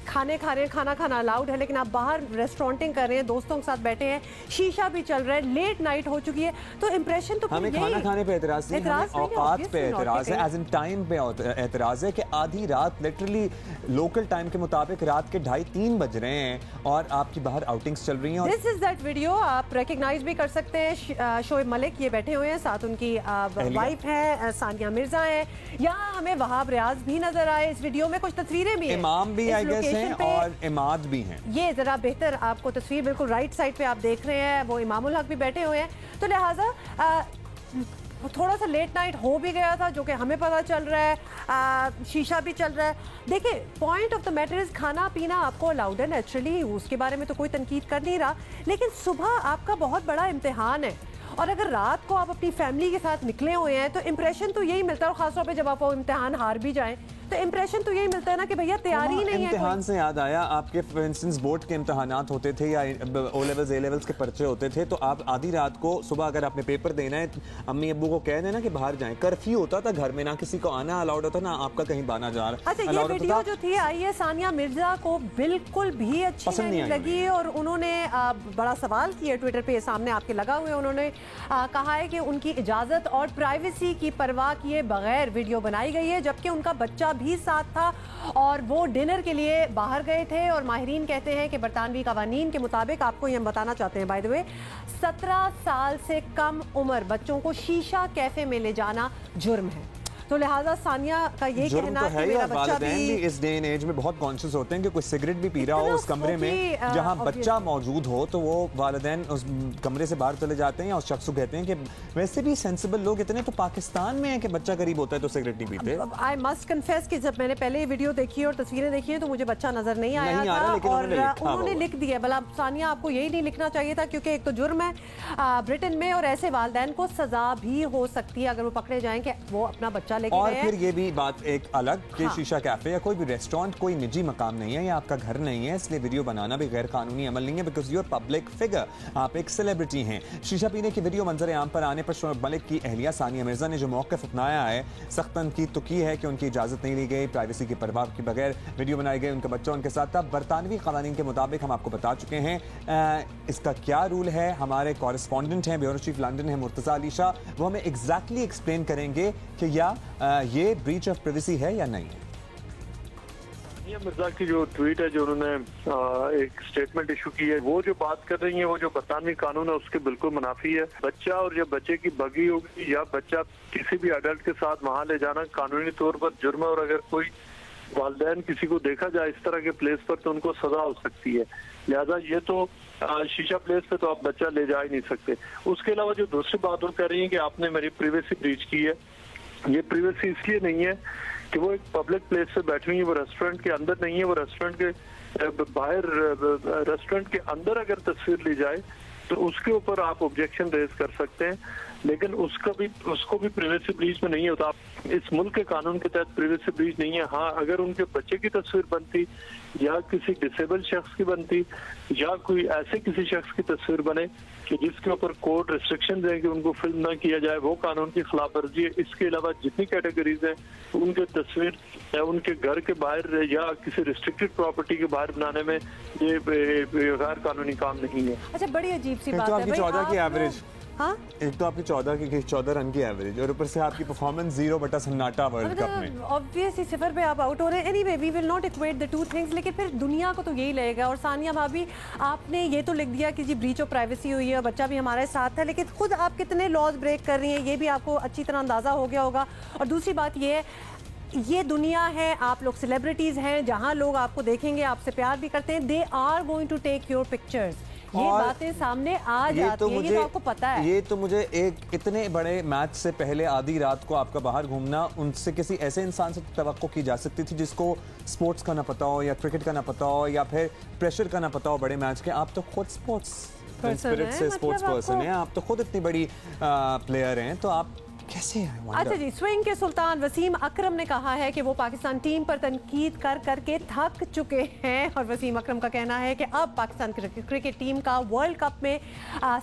खाना खाना अलाउड है, लेकिन आप बाहर रेस्टोरेंटिंग कर रहे हैं, दोस्तों के साथ बैठे हैं, शीशा भी चल रहा है, लेट नाइट हो चुकी है, तो इंप्रेशन तो हमें खाना खाने पे एतराज नहीं, हमें औकात पे एतराज है, एज इन टाइम पे एतराज है कि आधी रात लिटरली लोकल टाइम के मुताबिक रात के 2:30-3 बज रहे हैं और आपकी बाहर आउटिंग्स चल रही हैं। This is that video. आप रिकॉग्नाइज भी कर सकते हैं। शोएब मलिक ये बैठे हुए हैं, साथ उनकी वाइफ है सानिया मिर्जा है। यहाँ हमें वहाब रियाज भी नजर आए इस वीडियो में। कुछ तस्वीरें भी हैं, इमाम भी आई गेस हैं और इमाद भी हैं। ये जरा बेहतर आपको तस्वीर बिल्कुल राइट साइड पे आप देख रहे हैं, वो इमामुल हक भी बैठे हुए हैं। तो लिहाजा थोड़ा सा लेट नाइट हो भी गया था, जो कि हमें पता चल रहा है। शीशा भी चल रहा है। देखिए, point of the matter is खाना पीना आपको अलाउड है नेचुरली, उसके बारे में तो कोई तनकीद कर नहीं रहा, लेकिन सुबह आपका बहुत बड़ा इम्तिहान है और अगर रात को आप अपनी फैमिली के साथ निकले हुए हैं तो इम्प्रेशन तो यही मिलता है। और खासतौर पे जब आप वो इम्तिहान हार भी जाएं तो इम्प्रेशन तो यही मिलता है ना कि भैया तैयारी नहीं है। इम्तिहान से याद आया, आपके फॉर इंस्टेंस बोर्ड के इम्तिहानात होते थे या ओ लेवल्स ए लेवल्स के पर्चे होते थे, तो आप आधी रात को सुबह अगर आपने पेपर देना है, अम्मी अब्बू को कह देना कि बाहर जाएं। कर्फ्यू होता था घर में, ना किसी को आना अलाउड होता, ना आपका कहीं बाना जा रहा। अच्छा, ये वीडियो जो थी आई है सानिया मिर्जा को बिल्कुल भी अच्छी नहीं लगी और उन्होंने बड़ा सवाल किया ट्विटर पे, सामने आपके लगा हुए। उन्होंने कहा है कि उनकी इजाजत और प्राइवेसी की परवाह किए बगैर वीडियो बनाई गई है, जबकि उनका बच्चा भी साथ था और वो डिनर के लिए बाहर गए थे। और माहिरीन कहते हैं कि बरतानवी कवानीन के मुताबिक, आपको ये हम बताना चाहते हैं बाय द वे, 17 साल से कम उम्र बच्चों को शीशा कैफे में ले जाना जुर्म है। तो लिहाजा सानिया का ये कहना है कि मेरा बच्चा भी इस डे एंड एज में बहुत कॉन्शियस होते हैं कि कोई सिगरेट भी पी रहा हो उस कमरे में जहां बच्चा मौजूद हो, तो वो वालिदैन उस कमरे से बाहर चले जाते हैं और शख्स को कहते हैं कि वैसे भी सेंसिबल लोग इतने तो पाकिस्तान में है कि बच्चा करीब होता है तो सिगरेट नहीं पीते। आई मस्ट कन्फेस कि जब मैंने पहले वीडियो देखी और तस्वीरें देखी हैं तो मुझे बच्चा नजर नहीं आया था और उन्होंने लिख दिया। भला सानिया आपको यही नहीं लिखना चाहिए था, क्योंकि एक तो जुर्म है ब्रिटेन में और ऐसे वालिदैन को सजा भी हो सकती है अगर वो पकड़े जाएं कि वो अपना बच्चा लेके गए हैं। फिर ये भी बात एक अलग कि शीशा कैफे या कोई भी रेस्टोरेंट कोई निजी मकाम नहीं है, या आपका घर नहीं है, इसलिए वीडियो बनाना भी गैर कानूनी अमल नहीं है, बिकॉज यूर पब्लिक फिगर, आप एक सेलिब्रिटी हैं। शीशा पीने की वीडियो मंजर आम पर आने पर शोएब मलिक की अहलिया सानिया मिर्जा ने जो मौक़िफ़ अपनाया है, सख्त तनकीद तो की है कि उनकी इजाज़त नहीं ली गई, प्राइवेसी की परवाह के बगैर वीडियो बनाई गई, उनका बच्चा उनके साथ था। बरतानवी क़वानीन के मुताबिक हम आपको बता चुके हैं इसका क्या रूल है। हमारे कॉरेस्पॉन्डेंट हैं ब्यूरो चीफ लंदन है मुर्तज़ा अली शाह, वो हमें एग्जैक्टली एक्सप्लेन करेंगे कि या ये ब्रीच ऑफ प्राइवेसी है या नहीं। सानिया मिर्जा की जो ट्वीट है, जो उन्होंने एक स्टेटमेंट इशू की है, वो जो बात कर रही है वो जो बरतानवी कानून है उसके बिल्कुल मुनाफी है। बच्चा और जब बच्चे की बगी होगी या बच्चा किसी भी अडल्ट के साथ वहाँ ले जाना कानूनी तौर पर जुर्म है और अगर कोई वालिदैन किसी को देखा जाए इस तरह के प्लेस पर तो उनको सजा हो सकती है। लिहाजा ये तो शीशा प्लेस पे तो आप बच्चा ले जा ही नहीं सकते। उसके अलावा जो दूसरी बात वो कह रही है कि आपने मेरी प्राइवेसी ब्रीच की है, ये प्राइवेसी इसलिए नहीं है कि वो एक पब्लिक प्लेस पे बैठी हुई है, वो रेस्टोरेंट के अंदर नहीं है, वो रेस्टोरेंट के बाहर, रेस्टोरेंट के अंदर अगर तस्वीर ली जाए तो उसके ऊपर आप ऑब्जेक्शन रेज कर सकते हैं, लेकिन उसको भी प्राइवेसी ब्रीच में नहीं होता। इस मुल्क के कानून के तहत प्राइवेसी ब्रीच नहीं है। हाँ, अगर उनके बच्चे की तस्वीर बनती या किसी डिसेबल शख्स की बनती या कोई ऐसे किसी शख्स की तस्वीर बने कि जिसके ऊपर कोर्ट रिस्ट्रिक्शन है कि उनको फिल्म ना किया जाए, वो कानून की खिलाफ वर्जी है। इसके अलावा जितनी कैटेगरीज हैं उनके तस्वीर या उनके घर के बाहर या किसी रिस्ट्रिक्टेड प्रॉपर्टी के बाहर बनाने में ये गैर कानूनी काम नहीं है। अच्छा, बड़ी अजीब सी बात है। 14 की एवरेज हाँ? एक तो आपकी 14 रन की एवरेज और ऊपर से आपकी परफॉर्मेंस 0 बटा सन्नाटा वर्ल्ड कप में। ऑब्वियसली 0 पे आप आउट हो रहे हैं। Anyway we will not equate the two things, लेकिन फिर दुनिया को तो यही लगेगा। और सानिया भाभी, आपने ये तो लिख दिया कि जी ब्रीच ऑफ प्राइवेसी हुई है, बच्चा भी हमारे साथ है, लेकिन खुद आप कितने लॉज ब्रेक कर रही हैं ये भी आपको अच्छी तरह अंदाजा हो गया होगा। और दूसरी बात ये है, ये दुनिया है, आप लोग सेलिब्रिटीज हैं, जहां लोग आपको देखेंगे, आपसे प्यार भी करते हैं, they are going to take your pictures. ये बातें सामने आ जाती हैं, ये तो आपको पता है। ये तो मुझे एक इतने बड़े मैच से पहले आधी रात को आपका बाहर घूमना, उनसे किसी ऐसे इंसान से तवक्को की जा सकती थी जिसको स्पोर्ट्स का ना पता हो या क्रिकेट का ना पता हो या फिर प्रेशर का ना पता हो बड़े मैच के। आप तो खुद स्पोर्ट्स स्पिरिट से स्पोर्ट्स पर्सन हैं, आप तो खुद इतनी बड़ी प्लेयर हैं, तो आप कैसे हैं? अच्छा जी, स्विंग के सुल्तान वसीम अकरम ने कहा है कि वो पाकिस्तान टीम पर तनकीद कर करके थक चुके हैं। और वसीम अकरम का कहना है कि अब पाकिस्तान क्रिकेट टीम का वर्ल्ड कप में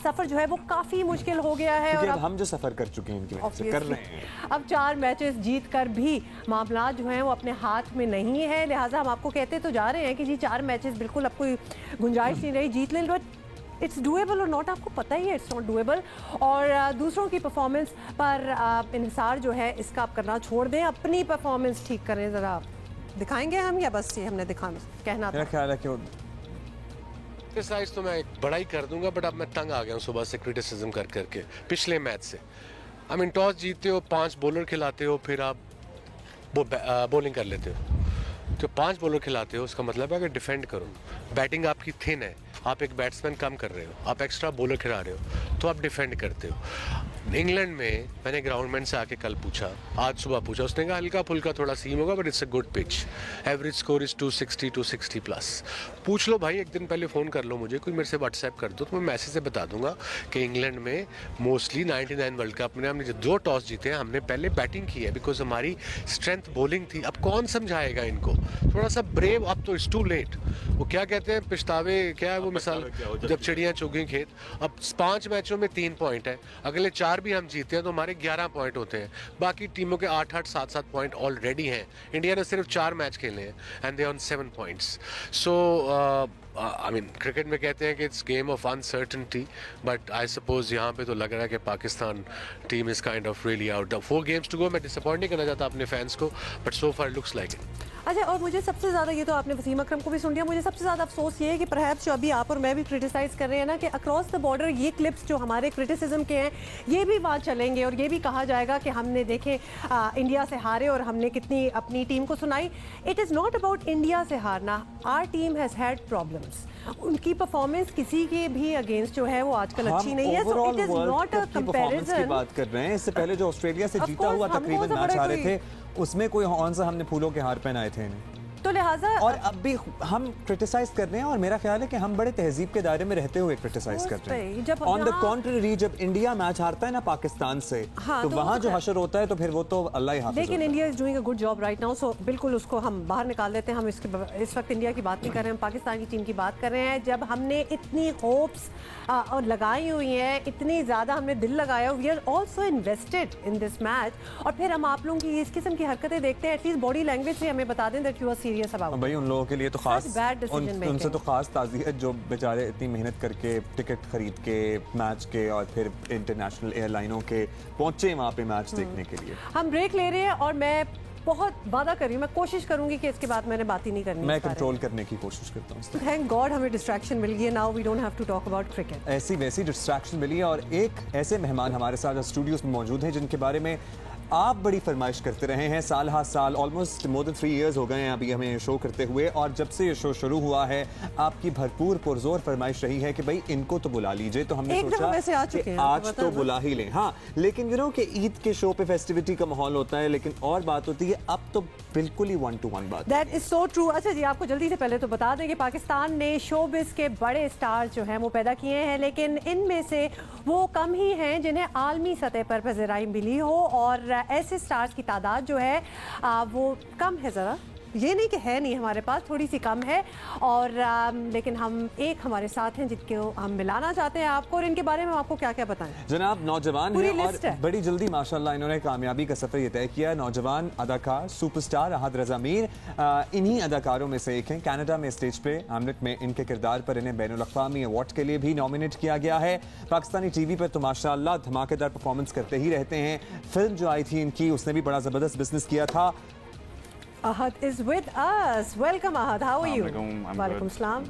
सफर जो है वो काफी मुश्किल हो गया है। और अब हम जो सफर कर चुके हैं इनकी वजह से कर रहे हैं। अब 4 मैचेस जीत कर भी मामला जो है वो अपने हाथ में नहीं है, लिहाजा हम आपको कहते तो जा रहे हैं कि जी 4 मैचेस बिल्कुल अब कोई गुंजाइश नहीं रही, जीत लें, बट इट्स डूएबल और नॉट, आपको पता ही है इट्स नॉट डूएबल। और दूसरों की परफॉर्मेंस पर इंहिसार जो है इसका आप करना छोड़ दें, अपनी परफॉर्मेंस ठीक करें। ज़रा दिखाएंगे हम या बस ये हमने कहना था? मेरा ख्याल है कि क्रिटिसाइज तो मैं बड़ा ही कर दूंगा, बट अब मैं तंग आ गया हूँ सुबह से क्रिटिसिज्म कर करके पिछले मैच से। आई मीन टॉस जीतते हो, 5 बॉलर खिलाते हो, फिर आप बॉलिंग कर लेते हो। जो 5 बॉलर खिलाते हो उसका मतलब है कि डिफेंड करो। बैटिंग आपकी थिन है, आप एक बैट्समैन कम कर रहे हो, आप एक्स्ट्रा बॉलर खिला रहे हो, तो आप डिफेंड करते हो। इंग्लैंड में मैंने ग्राउंडमैन से आके कल पूछा, आज सुबह पूछा, उसने कहा हल्का फुल्का थोड़ा सीम होगा but it's a good pitch, average score is 260 plus. पूछ लो भाई, एक दिन पहले फ़ोन कर लो मुझे, कोई मेरे से व्हाट्सएप कर दो तो मैं मैसेज से बता दूंगा कि इंग्लैंड में मोस्टली 99 वर्ल्ड कप में हमने जो 2 टॉस जीते हैं, हमने पहले बैटिंग की है बिकॉज हमारी स्ट्रेंथ बॉलिंग थी। अब कौन समझाएगा इनको? थोड़ा सा ब्रेव, अब तो इट्स टू लेट। वो क्या कहते हैं, पछतावे, क्या है वो मिसाल, जब चिड़ियाँ चुगें खेत। अब 5 मैचों में 3 पॉइंट है, अगले 4 भी हम जीते हैं तो हमारे 11 पॉइंट होते हैं। बाकी टीमों के 8-8, 7-7 पॉइंट ऑलरेडी हैं। इंडिया ने सिर्फ 4 मैच खेले हैं and they on 7 points. So I mean cricket में कहते हैं कि it's game of uncertainty, but I suppose यहाँ पे तो लग रहा है कि Pakistan team is kind of really out. 4 games to go. मैं डिसअपॉइंट नहीं करना चाहता अपने फैंस को, but so far looks like it. अच्छा, और मुझे सबसे ज़्यादा, ये तो आपने वसीम अकरम को भी सुन लिया, मुझे सबसे ज़्यादा अफसोस ये है कि परहैप्स जो अभी आप और मैं भी क्रिटिसाइज़ कर रहे हैं ना कि अक्रॉस द बॉर्डर ये क्लिप्स जो हमारे क्रिटिसिज्म के हैं ये भी बात चलेंगे और ये भी कहा जाएगा कि हमने देखें इंडिया से हारे और हमने कितनी अपनी टीम को सुनाई। It is not about India से हारना, our team has had problems. उनकी परफॉर्मेंस किसी के भी अगेंस्ट जो है वो आजकल अच्छी नहीं है। So it is not a comparison. बात कर रहे हैं, इससे पहले जो ऑस्ट्रेलिया से जीता हुआ तकरीबन मैच आ रहे थे, उसमें कोई कौन सा हमने फूलों के हार पहनाए थे इन्हें, तो लिहाजा और अब भी हम क्रिटिसाइज कर रहे हैं। और मेरा ख्याल है कि हम बड़े तहजीब के दायरे में रहते हुए क्रिटिसाइज कर रहे हैं। ऑन द कॉन्ट्ररी, जब इंडिया मैच हारता है ना पाकिस्तान से, तो वहां जो हशर होता है तो फिर वो तो अल्लाह ही हाफिज़। लेकिन India is doing a good job right now, so बिल्कुल उसको हम बाहर निकाल देते हैं। हम इस वक्त इंडिया की बात नहीं कर रहे हैं, हम पाकिस्तान की टीम की बात कर रहे हैं। जब हमने इतनी होप्स और लगाई हुई हैं, इतनी ज़्यादा हमने दिल लगाया, we are also invested in this match, और फिर हम आप लोगों की इस किस्म की हरकतें देखते हैं, एटलीस्ट बॉडी लैंग्वेज से हमें बता दें that you are serious about. भाई उन लोगों के लिए तो खास, उनसे तो खास ताज़ियत जो बेचारे इतनी मेहनत करके टिकट खरीद के मैच के और फिर इंटरनेशनल एयरलाइनों के पहुंचे वहाँ पे मैच देखने के लिए। हम ब्रेक ले रहे हैं और मैं बहुत वादा कर रही हूँ, मैं कोशिश करूंगी कि इसके बाद मैंने बात ही नहीं करनी। मैं कंट्रोल करने की कोशिश करता हूँ। थैंक गॉड हमें डिस्ट्रैक्शन मिल गई है, now we don't have to talk about cricket. ऐसी वैसी डिस्ट्रैक्शन मिली है, और एक ऐसे मेहमान हमारे साथ स्टूडियोज में मौजूद हैं जिनके बारे में आप बड़ी फरमाइश करते रहे हैं साल हर साल। ऑलमोस्ट मोर देन 3 years हो गए हैं अभी हमें शो करते हुए, और जब से ये शो शुरू हुआ है आपकी भरपूर पुरजोर फरमाइश रही है कि भाई इनको तो बुला लीजिए। तो हमने सोचा कि आज तो बुला ही लें। हाँ, लेकिन यू नो कि ईद के शो पे फेस्टिविटी का माहौल होता है, लेकिन और बात होती है अब तो बिल्कुल ही 1-to-1 बात। That is so true. अच्छा जी, आपको जल्दी से पहले तो बता दें कि पाकिस्तान ने शोबिस के बड़े स्टार्स जो हैं वो पैदा किए हैं, लेकिन इनमें से वो कम ही हैं जिन्हें आलमी सतह पर पज़ीराई मिली हो, और ऐसे स्टार्स की तादाद जो है वो कम है ज़रा। ये नहीं कि है नहीं, हमारे पास थोड़ी सी कम है और लेकिन हम एक हमारे साथ हैं जिनको हम मिलाना चाहते हैं आपको, और इनके बारे में आपको क्या क्या बताएं। जनाब नौजवान पूरी है लिस्ट और है। बड़ी जल्दी माशाल्लाह इन्होंने कामयाबी का सफर ये तय किया। नौजवान अदाकार सुपरस्टार अहद रज़ा मीर इन्हीं अदाकारों में से एक हैं। कनाडा में स्टेज पे हैमलेट में इनके किरदार पर इन्हें बैनुल अक़वामी अवार्ड के लिए भी नॉमिनेट किया गया है। पाकिस्तानी टीवी पर तो माशाल्लाह धमाकेदार परफॉर्मेंस करते ही रहते हैं। फिल्म जो आई थी इनकी उसने भी बड़ा जबरदस्त बिजनेस किया था। Ahad is with us. Welcome Ahad. How are you? वालेकुम सलाम.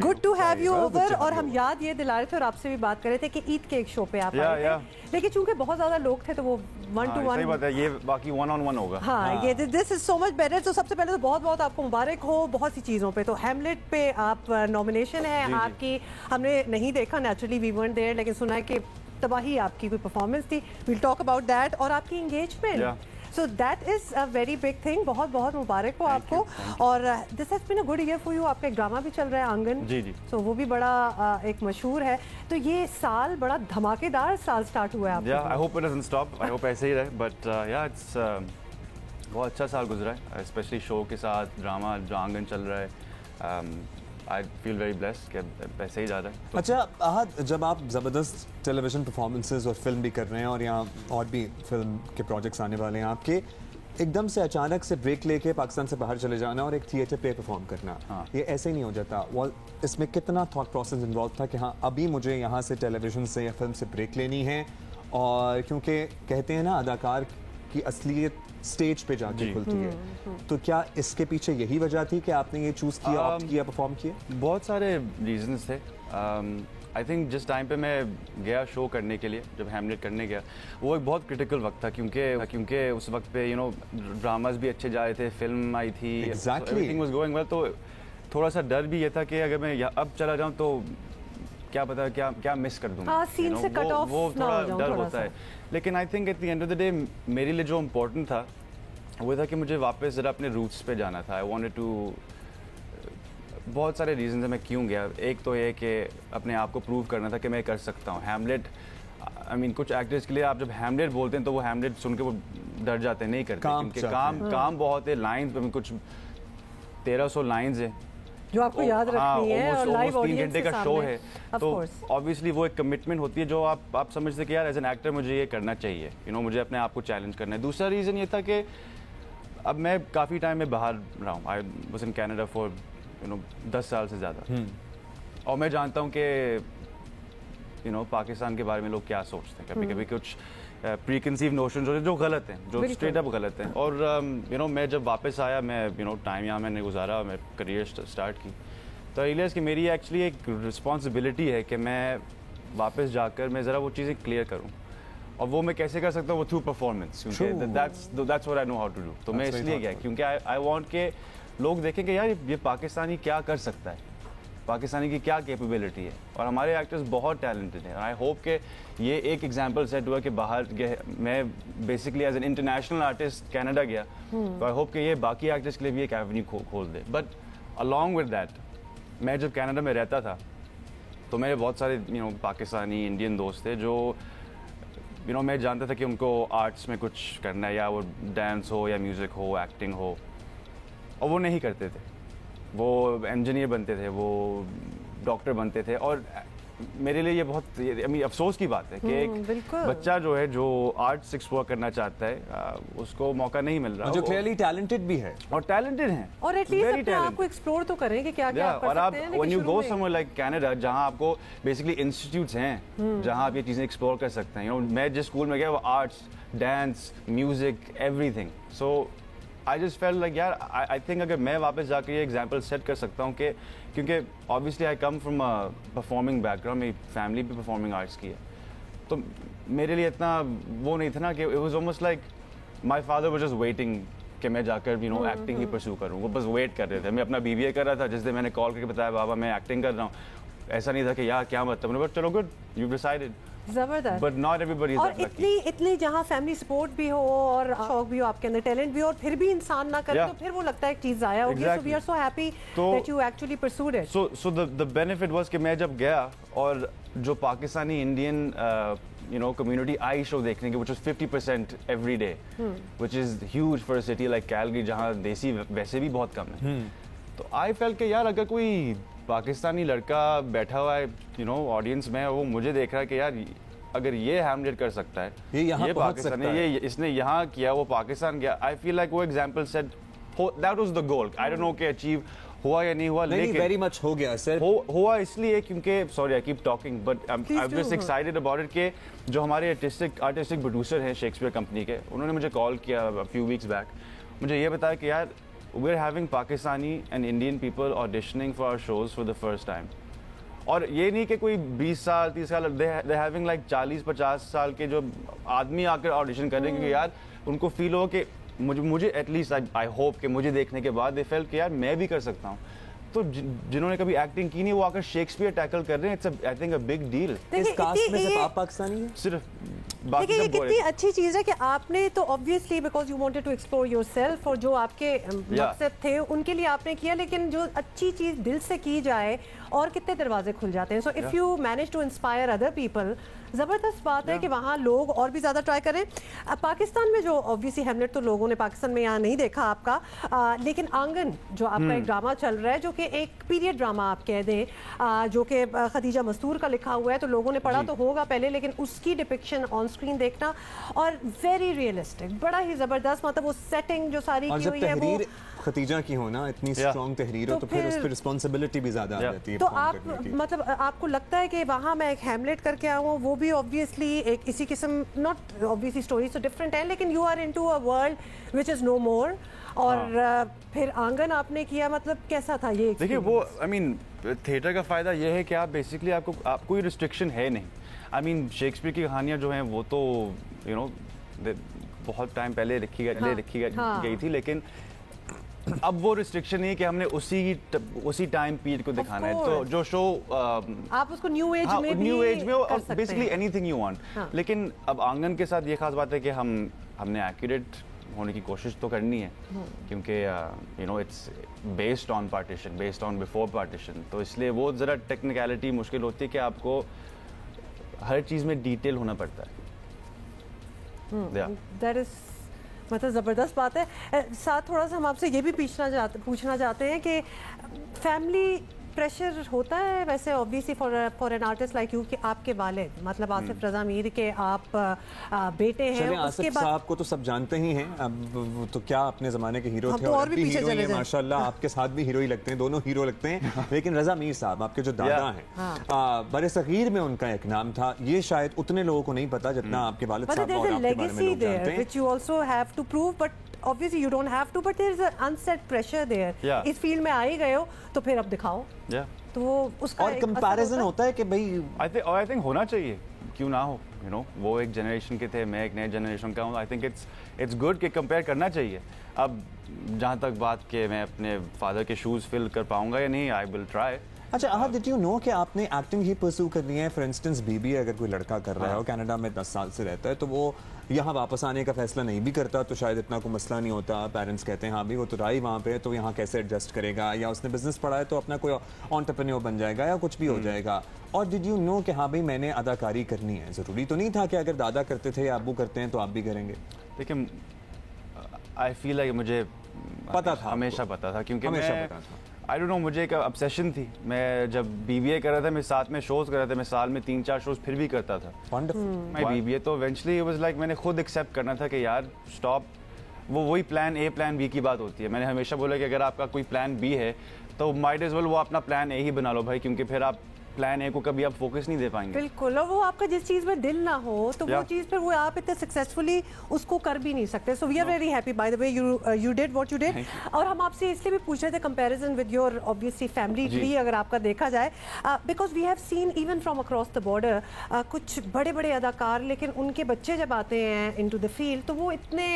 Good to have you over. और हम याद ये दिला रहे थे और आपसे भी बात कर रहे थे कि ईद के एक शो पे आप आए थे, लेकिन चूंकि बहुत ज्यादा लोग थे तो वो 1-to-1 सही बात है, ये बाकी 1-on-1 होगा। हाँ, ये this is so much better. तो सबसे पहले तो बहुत बहुत आपको मुबारक हो बहुत सी चीज़ों पे। तो हैमलेट पे आप नॉमिनेशन है आपकी, हमने नहीं देखा नेचुरली, वी weren't there, लेकिन सुना है कि तबाही आपकी कोई परफॉर्मेंस थी। We'll talk about that। और आपकी engagement, so that is a very big thing. बहुत बहुत मुबारक हो आपको। और this has been a good year for you. आपका एक ड्रामा भी चल रहा है आंगन, जी जी, तो वो भी बड़ा एक मशहूर है। तो ये साल बड़ा धमाकेदार साल स्टार्ट हुआ है आपका। I hope it doesn't stop, I hope ऐसे ही रहे, बट या इट्स बहुत अच्छा साल गुजरा है, स्पेशली शो के साथ, ड्रामा जो आंगन चल रहा है। आई फील वेरी ब्लेस्ड कि पैसे ही ज़्यादा है। अच्छा अहद, जब आप ज़बरदस्त टेलीविज़न परफॉर्मेंसेज और फिल्म भी कर रहे हैं और यहाँ और भी फिल्म के प्रोजेक्ट्स आने वाले हैं आपके, एकदम से अचानक से ब्रेक लेके पाकिस्तान से बाहर चले जाना और एक थिएटर पे परफॉर्म करना, ये ऐसे नहीं हो जाता। वो इसमें कितना थॉट प्रोसेस इन्वॉल्व था कि हाँ अभी मुझे यहाँ से टेलीविज़न से या फिल्म से ब्रेक लेनी है? और क्योंकि कहते हैं ना अदाकार की असलियत स्टेज पे जाके खुलती है, तो क्या इसके पीछे यही वजह थी कि आपने ये चूज़ किया, ऑप्ट किया, परफॉर्म किया? बहुत सारे रीजंस थे। आई थिंक जिस टाइम पे मैं गया शो करने के लिए, जब हैमलेट करने गया, वो एक बहुत क्रिटिकल वक्त था क्योंकि उस वक्त पे यू नो ड्रामाज भी अच्छे जा रहे थे, फिल्म आई थी, एवरीथिंग वाज गोइंग वेल। तो थोड़ा सा डर भी ये था कि अगर मैं अब चला जाऊँ तो क्या पता क्या मिस कर दूँगा, वो थोड़ा डर होता है। लेकिन I think at the end of the day मेरे लिए जो इम्पोर्टेंट था वो था कि मुझे वापस ज़रा अपने रूट्स पे जाना था। आई वांटेड टू, बहुत सारे रीजन है मैं क्यों गया। एक तो ये कि अपने आप को प्रूव करना था कि मैं कर सकता हूँ। हैमलेट, आई मीन कुछ एक्टर्स के लिए आप जब हैमलेट बोलते हैं तो वो हैमलेट सुन के वो डर जाते हैं, नहीं करते, क्योंकि काम बहुत है। लाइन्स में कुछ 1300 लाइन्स है जो आपको याद रखनी है और लाइव 3 घंटे का शो है, तो ऑब्वियसली वो एक कमिटमेंट होती है जो आप समझते कि यार एज एन एक्टर मुझे ये करना चाहिए, यू नो, मुझे अपने आप को चैलेंज करना है। दूसरा रीज़न ये था कि अब मैं काफ़ी टाइम में बाहर रहा हूँ। I was in Canada for 10 साल से ज़्यादा, और मैं जानता हूँ कि पाकिस्तान के बारे में लोग क्या सोचते हैं। कभी कभी कुछ प्री कंसीव नोशन जो गलत हैं, जो स्ट्रेट अप गलत हैं। और मैं जब वापस आया, मैं टाइम यहाँ मैंने गुजारा, मैं करियर स्टार्ट की, तो आई रियलाइज़ कि मेरी एक्चुअली एक रिस्पॉन्सिबिलिटी है कि मैं वापस जाकर मैं ज़रा वो चीज़ें क्लियर करूँ। और वो मैं कैसे कर सकता हूँ? वो थ्रू परफॉर्मेंस, क्योंकि that's what I know how to do. तो मैं इसलिए गया क्योंकि आई वांट के लोग देखें कि यार ये पाकिस्तानी क्या कर सकता है, पाकिस्तानी की क्या कैपेबिलिटी है। और हमारे एक्टर्स बहुत टैलेंटेड हैं। और आई होप कि ये एक एग्जांपल सेट हुआ कि बाहर मैं basically as an international artist Canada गया, तो आई होप कि ये बाकी एक्टर्स के लिए भी एक एवेन्यू खोल दे। बट अलॉन्ग विद दैट, मैं जब कनाडा में रहता था तो मेरे बहुत सारे पाकिस्तानी इंडियन दोस्त थे जो मैं जानता था कि उनको आर्ट्स में कुछ करना है, या वो डांस हो या म्यूज़िक हो, एक्टिंग हो, और वो नहीं करते थे। वो इंजीनियर बनते थे, वो डॉक्टर बनते थे। और मेरे लिए ये बहुत अफसोस की बात है कि एक बच्चा जो है, जो आर्ट्स एक्सप्लोर करना चाहता है, उसको मौका नहीं मिल रहा, जो क्लियरली टैलेंटेट भी है और टैलेंटेड हैं, और एटलीस्ट अपने आप को एक्सप्लोर तो करें कि क्या क्या आप कर सकते हैं। When you go somewhere like Canada, जहां आपको बेसिकली इंस्टीट्यूट्स हैं जहां आप ये चीज़ें एक्सप्लोर कर सकते हैं। मैं जिस स्कूल में गया वो arts, dance, music, everything. So I just felt like यार, आई थिंक अगर मैं वापस जाकर ये एग्जाम्पल सेट कर सकता हूँ कि क्योंकि obviously I come from a performing background, मेरी फैमिली भी परफॉर्मिंग आर्ट्स की है, तो मेरे लिए इतना वो नहीं था ना कि it was almost like my father was just waiting कि मैं जाकर एक्टिंग ही परस्यू करूँ। वो बस वेट कर रहे थे। मैं अपना BBA कर रहा था, जिस दिन मैंने कॉल करके बताया बाबा मैं एक्टिंग कर रहा हूँ, ऐसा नहीं था कि यार क्या मतलब, बट चलो गुड, यू डिसाइडेड। जबरदस्त, बट नॉट एवरीबॉडी और इतनी जहाँ फैमिली सपोर्ट भी हो और शौक भी हो, आपके अंदर टैलेंट भी हो, और फिर भी इंसान ना करे तो फिर वो लगता है एक चीज आया होगी। So we are so happy that you actually pursued it. So the benefit was कि मैं जब गया और जो पाकिस्तानी इंडियन community आई शो देखने के, which was 50% every day, which is huge for a city like Calgary जहाँ देसी वैसे भी बहुत कम है। तो I felt कि यार अगर कोई पाकिस्तानी लड़का बैठा हुआ है ऑडियंस में, वो मुझे देख रहा है कि यार अगर ये हैमलेट कर सकता है, ये पाकिस्तानी, ये इसने यहाँ किया, वो पाकिस्तान गया, आई फील लाइक वो example set that was the goal. I don't know कि अचीव हुआ या नहीं हुआ, लेकिन वेरी मच हो गया सर। हुआ इसलिए क्योंकि sorry I keep talking but I am just excited about it कि जो हमारे आर्टिस्टिक प्रोड्यूसर हैं शेक्सपियर कंपनी के, उन्होंने मुझे कॉल किया फ्यू वीक्स बैक, मुझे ये बताया कि यार we are having Pakistani and Indian people auditioning for our shows for the first time. और ये नहीं कि कोई 20 साल 30 साल, दे हैविंग लाइक 40-50 साल के जो आदमी आकर ऑडिशन कर रहे हैं, क्योंकि यार उनको फील हो कि मुझे एटलीस्ट आई होप कि मुझे देखने के बाद दे फेल कि यार मैं भी कर सकता हूँ। तो जिन्होंने कभी एक्टिंग की नहीं, वो आकर शेक्सपियर टैकल कर रहे हैं। It's I think a big deal. इस कास्ट में सिर्फ आप पाकिस्तानी हैं? सिर्फ देखिए ये कितनी अच्छी चीज़ है कि आपने तो obviously because you wanted to explore yourself, और जो आपके मकसद थे उनके लिए आपने किया, लेकिन जो अच्छी चीज़ दिल से की जाए और कितने दरवाजे खुल जाते हैं। So if you manage to inspire other people, ज़बरदस्त बात है कि वहाँ लोग और भी ज़्यादा ट्राई करें। पाकिस्तान में जो ऑब्वियसली हैमलेट तो लोगों ने पाकिस्तान में यहाँ नहीं देखा आपका, लेकिन आंगन जो आपका एक ड्रामा चल रहा है, जो कि एक पीरियड ड्रामा आप कह दें, जो कि खदीजा मस्तूर का लिखा हुआ है, तो लोगों ने पढ़ा तो होगा पहले, लेकिन उसकी डिपिक्शन ऑन स्क्रीन देखना, और वेरी रियलिस्टिक, बड़ा ही ज़बरदस्त, मतलब वो सेटिंग जो सारी की हुई है वो खतीजा की हो ना, इतनी स्ट्रॉन्ग तहरीर हो, तो फिर उस पर रिस्पॉन्सिबिलिटी भी ज़्यादा आ जाती है। तो आप मतलब आपको लगता है कि वहाँ मैं एक हैमलेट करके आऊँ, वो भी ऑब्वियसली एक इसी किस्म, नॉट ऑब्वियसली स्टोरी तो डिफरेंट है, लेकिन you are into a world which is no more, और फिर आंगन आपने किया, मतलब कैसा था ये? देखिए वो आई मीन थिएटर का फ़ायदा ये है कि आप बेसिकली आपको कोई रिस्ट्रिक्शन है नहीं। आई मीन शेक्सपियर की कहानियाँ जो हैं वो तो बहुत टाइम पहले लिखी गई थी, लेकिन अब वो रिस्ट्रिक्शन नहीं है कि हमने उसी टाइम पीरियड को दिखाना है। तो जो शो आप उसको न्यू एज में और बेसिकली एनीथिंग यू वांट। लेकिन अब आंगन के साथ ये खास बात है कि हमने एक्यूरेट होने की कोशिश तो करनी है, क्योंकि it's based on partition, based on before partition, तो इसलिए वो ज़रा टेक्निकलिटी मुश्किल होती है कि आपको हर चीज़ में डिटेल होना पड़ता है। दैट इज मतलब ज़बरदस्त बात है। साथ थोड़ा सा हम आपसे ये भी पूछना चाहते हैं कि फैमिली प्रेशर होता है वैसे obviously for an artist like you, कि आपके वालिद मतलब आसिफ रज़ा मीर के आप बेटे हैं, उसके बाद साहब को तो सब जानते ही हैं, अब तो क्या अपने ज़माने के हीरो थे, और भी पीछे चले जाएं माशाल्लाह, आपके साथ भी हीरो ही लगते हैं, दोनों हीरो लगते हैं। लेकिन रज़ा मीर साहब आपके जो दादा हैं, बड़े सगीर में उनका एक नाम था, ये शायद उतने लोगों को नहीं पता जितना आपके वालिद साहब और आपके बारे में लोग जानते हैं, which you also have to prove, but obviously you don't have to, but there is an unset pressure there. इस फील्ड में आ ही गए हो तो फिर अब दिखाओ। तो वो उसका और कंपैरिजन होता है कि भाई आई थिंक होना चाहिए, क्यों ना हो, वो एक जनरेशन के थे, मैं एक नए जनरेशन का हूँ। आई थिंक इट्स गुड कि कंपेयर करना चाहिए। अब जहाँ तक बात कि मैं अपने फादर के शूज़ फिल कर पाऊंगा या नहीं, आई विल ट्राई। अच्छा आप डिड यू नो कि आपने एक्टिंग ही परस्यू करनी है? फॉर इंस्टेंस बीबीए अगर कोई लड़का कर रहा है और कनाडा में 10 साल से रहता है, तो वो यहाँ वापस आने का फैसला नहीं भी करता, तो शायद इतना कोई मसला नहीं होता। पेरेंट्स कहते हैं हाँ भी वो तो राही वहाँ पे है, तो यहाँ कैसे एडजस्ट करेगा, या उसने बिजनेस पढ़ा है तो अपना कोई एंटरप्रेन्योर बन जाएगा, या कुछ भी हो जाएगा। और डिड यू नो कि हाँ भाई मैंने अदाकारी करनी है? ज़रूरी तो नहीं था कि अगर दादा करते थे या अब्बू करते हैं तो आप भी करेंगे। देखिए आई फील लाइक मुझे पता था, हमेशा पता था, क्योंकि हमेशा पता था। आई डोंट नो, मुझे एक ऑब्सेशन थी। मैं जब बीबीए कर रहा था, मैं साथ में शोज कर रहा था, मैं साल में 3-4 शोज फिर भी करता था। मैं बीबीए तो इवेंचुअली इट वाज लाइक मैंने खुद एक्सेप्ट करना था कि यार स्टॉप, वो वही प्लान ए प्लान बी की बात होती है। मैंने हमेशा बोला कि अगर आपका कोई प्लान बी है तो माइट एज वेल वो अपना प्लान ए ही बना लो भाई, क्योंकि फिर आप प्लान ए को कभी आप फोकस नहीं दे पाएंगे। बिल्कुल, और वो आपका जिस चीज़ में दिल ना हो तो वो चीज़ फिर वो आप इतने सक्सेसफुली उसको कर भी नहीं सकते। So we are very happy by the way you did what you did. और हम आपसे इसलिए भी पूछ रहे थे comparison with your obviously family tree अगर आपका देखा जाए, because we have seen even from across the border कुछ बड़े बड़े अदाकार, लेकिन उनके बच्चे जब आते हैं इनटू द फील्ड तो वो इतने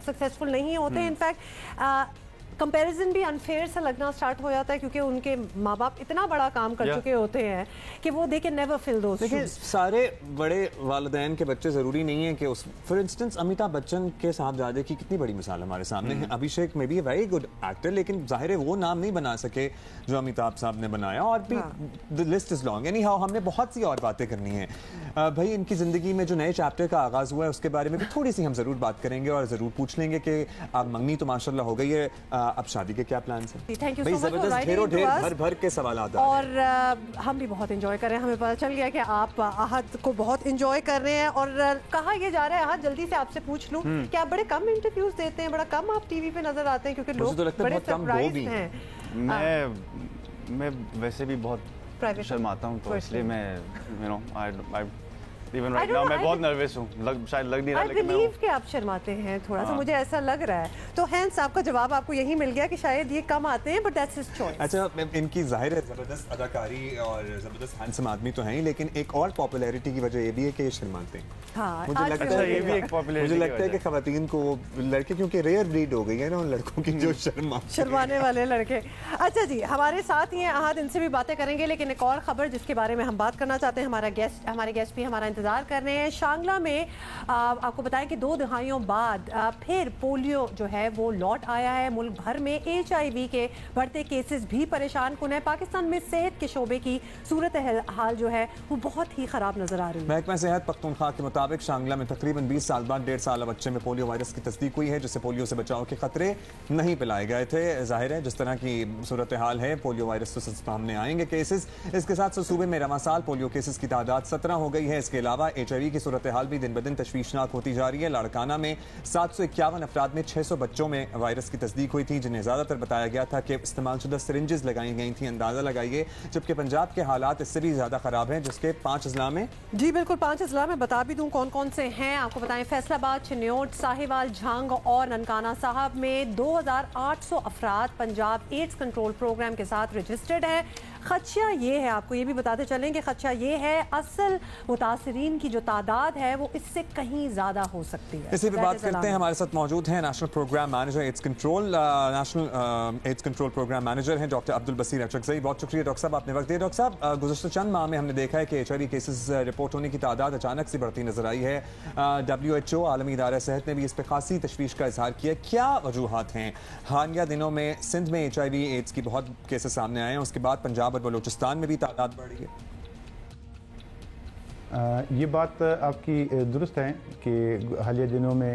सक्सेसफुल नहीं होते। इनफैक्ट कंपैरिजन भी अनफेयर सा लगना स्टार्ट हो जाता है, क्योंकि उनके माँ बाप इतना बड़ा काम कर चुके होते हैं कि वो they can never fill those shoes. सारे बड़े वालिदैन के बच्चे जरूरी नहीं है कि उस फॉर इंस्टेंस अमिताभ बच्चन के साहबजादे की कितनी बड़ी मिसाल हमारे सामने है। अभिषेक में भी वेरी गुड एक्टर, लेकिन जाहिर है वो नाम नहीं बना सके जो अमिताभ साहब ने बनाया, और भी the list is long. Any how हमने बहुत सी और बातें करनी है भाई। इनकी जिंदगी में जो नए चैप्टर का आगाज हुआ है उसके बारे में भी थोड़ी सी हम जरूर बात करेंगे और जरूर पूछ लेंगे कि अब मंगनी तो माशाल्लाह हो गई है, अब शादी के क्या प्लान्स हैं? थैंक यू भाई, सो मच, जबरदस्त ढेरों ढेर भर भर के सवालात आ रहे हैं और हम भी बहुत एंजॉय कर रहे हैं। हमें पता चल गया कि आप आहद को बहुत एंजॉय कर रहे हैं, और कहा यह जा रहा है आहद जल्दी से आपसे पूछ लूं कि आप बड़े कम इंटरव्यूज देते हैं, बड़ा कम आप टीवी पे नजर आते हैं, क्योंकि लोग बड़े सरप्राइज हैं। मैं वैसे भी बहुत शर्माता हूं, तो इसलिए मैं इवन राइट नाउ मैं बहुत नर्वस हूं, शायद लग नहीं रहा, लेकिन I believe कि आप शर्माते हैं थोड़ा सा, मुझे ऐसा लग रहा है। तो हैंस आपका जवाब आपको यही मिल गया कि शायद ये कम आते हैं, बट दैट्स हिज चॉइस। अच्छा, इनकी जाहिर है जबरदस्त अदाकारी और जबरदस्त हैंडसम आदमी तो हैं ही, लेकिन एक और पॉपुलैरिटी की वजह ये भी है कि ये शर्माते हैं। हाँ, मुझे लगता है ये भी एक पॉपुलैरिटी, मुझे लगता है कि खवातीन को लड़के, क्योंकि रेयर ब्रीड हो गई है ना उन लड़कों की जो शर्माने वाले लड़के। अच्छा जी, हमारे साथ ही हैं आहद, इनसे भी बातें करेंगे, लेकिन एक और खबर जिसके बारे में हम बात करना चाहते हैं, हमारे गेस्ट भी हमारा इंतजार कर रहे हैं। शांगला में आपको बताएं कि 2 दहाइयों बाद फिर पोलियो जो है वो लौट आया है। मुल्क भर में HIV के बढ़ते केसेस भी परेशान कुन है। पाकिस्तान में सेहत के शोबे की सूरत हाल जो है वो बहुत ही खराब नजर आ रही है। महकमा सेहत पख्तूनख्वा के मुताबिक शांगला में तकरीबन 20 साल बाद 1.5 साल बच्चे में पोलियो वायरस की तस्दीक हुई है, जिससे पोलियो से बचाव के खतरे नहीं पिलाए गए थे। जाहिर है जिस तरह की सूरत हाल है, पोलियो वायरस तो सामने आएंगे केसेस। इसके साथ सूबे में रवां साल पोलियो केसेस की तादाद 17 हो गई है। इसके अलावा HIV की सूरत हाल भी दिन ब दिन तशवीशनाक होती जा रही है। लाड़काना में 751 अफराद में 600 बच्चों में वायरस की तस्दीक हुई थी, जिन्हें ज्यादातर बताया गया था कि इस्तेमालशुदा सिरिंजेस लगाई गई थी। अंदाजा लगाइए, जबकि पंजाब के हालात इससे भी ज्यादा खराब हैं, जिसके 5 अजला में जी बिल्कुल 5 अजला में बता भी दूं कौन कौन से हैं आपको बताएं। फैसलाबाद, चिन्योट, साहिवाल, झांग और ननकाना साहब में 2800 अफराद पंजाब एड्स कंट्रोल प्रोग्राम के साथ रजिस्टर्ड है। खदशा ये है, आपको ये भी बताते चलें कि खदशा ये है असल मुतासरीन की जो तादाद है वो इससे कहीं ज्यादा हो सकती है। इसी पे बात करते हैं, हमारे साथ मौजूद हैं national program manager AIDS control, national AIDS control program manager हैं डॉक्टर अब्दुल बसीर अचकज़ई। बहुत शुक्रिया डॉक्टर साहब, आपने वक्त दिया। डॉक्टर साहब, गुज़श्ता चंद माह में हमने देखा है कि HIV केसेस रिपोर्ट होने की तादाद अचानक से बढ़ती नजर आई है। WHO आलमी इदारा सेहत ने भी इस पर खासी तशवीश का इजहार किया। क्या वजूहात हैं? हालिया दिनों में सिंध में HIV एड्स की बहुत केसेस सामने आए हैं, उसके बाद पंजाब और बलूचिस्तान में भी तादाद बढ़ रही है। ये बात आपकी दुरुस्त है कि हालिया दिनों में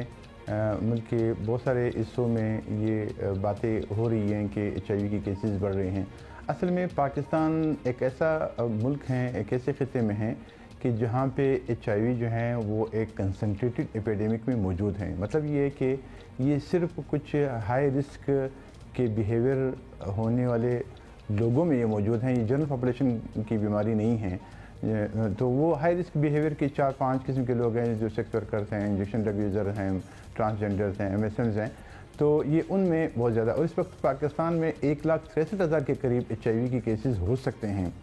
मुल्क के बहुत सारे हिस्सों में ये बातें हो रही हैं कि HIV की केसेस बढ़ रहे हैं। असल में पाकिस्तान एक ऐसा मुल्क है, एक ऐसे खिते में है कि जहाँ पे HIV जो है वो एक कंसंट्रेटेड एपिडेमिक में मौजूद हैं। मतलब ये है कि ये सिर्फ कुछ हाई रिस्क के बिहेवियर होने वाले लोगों में ये मौजूद हैं, ये जनरल पॉपुलेशन की बीमारी नहीं है। तो वो हाई रिस्क बिहेवियर के 4-5 किस्म के लोग हैं जो सेक्स वर्क करते हैं, इंजेक्शन ड्रग यूज़र हैं, ट्रांसजेंडर्स हैं, MSMs हैं, तो ये उनमें बहुत ज़्यादा। और इस वक्त पाकिस्तान में 1,63,000 के करीब HIV की केसेस हो सकते हैं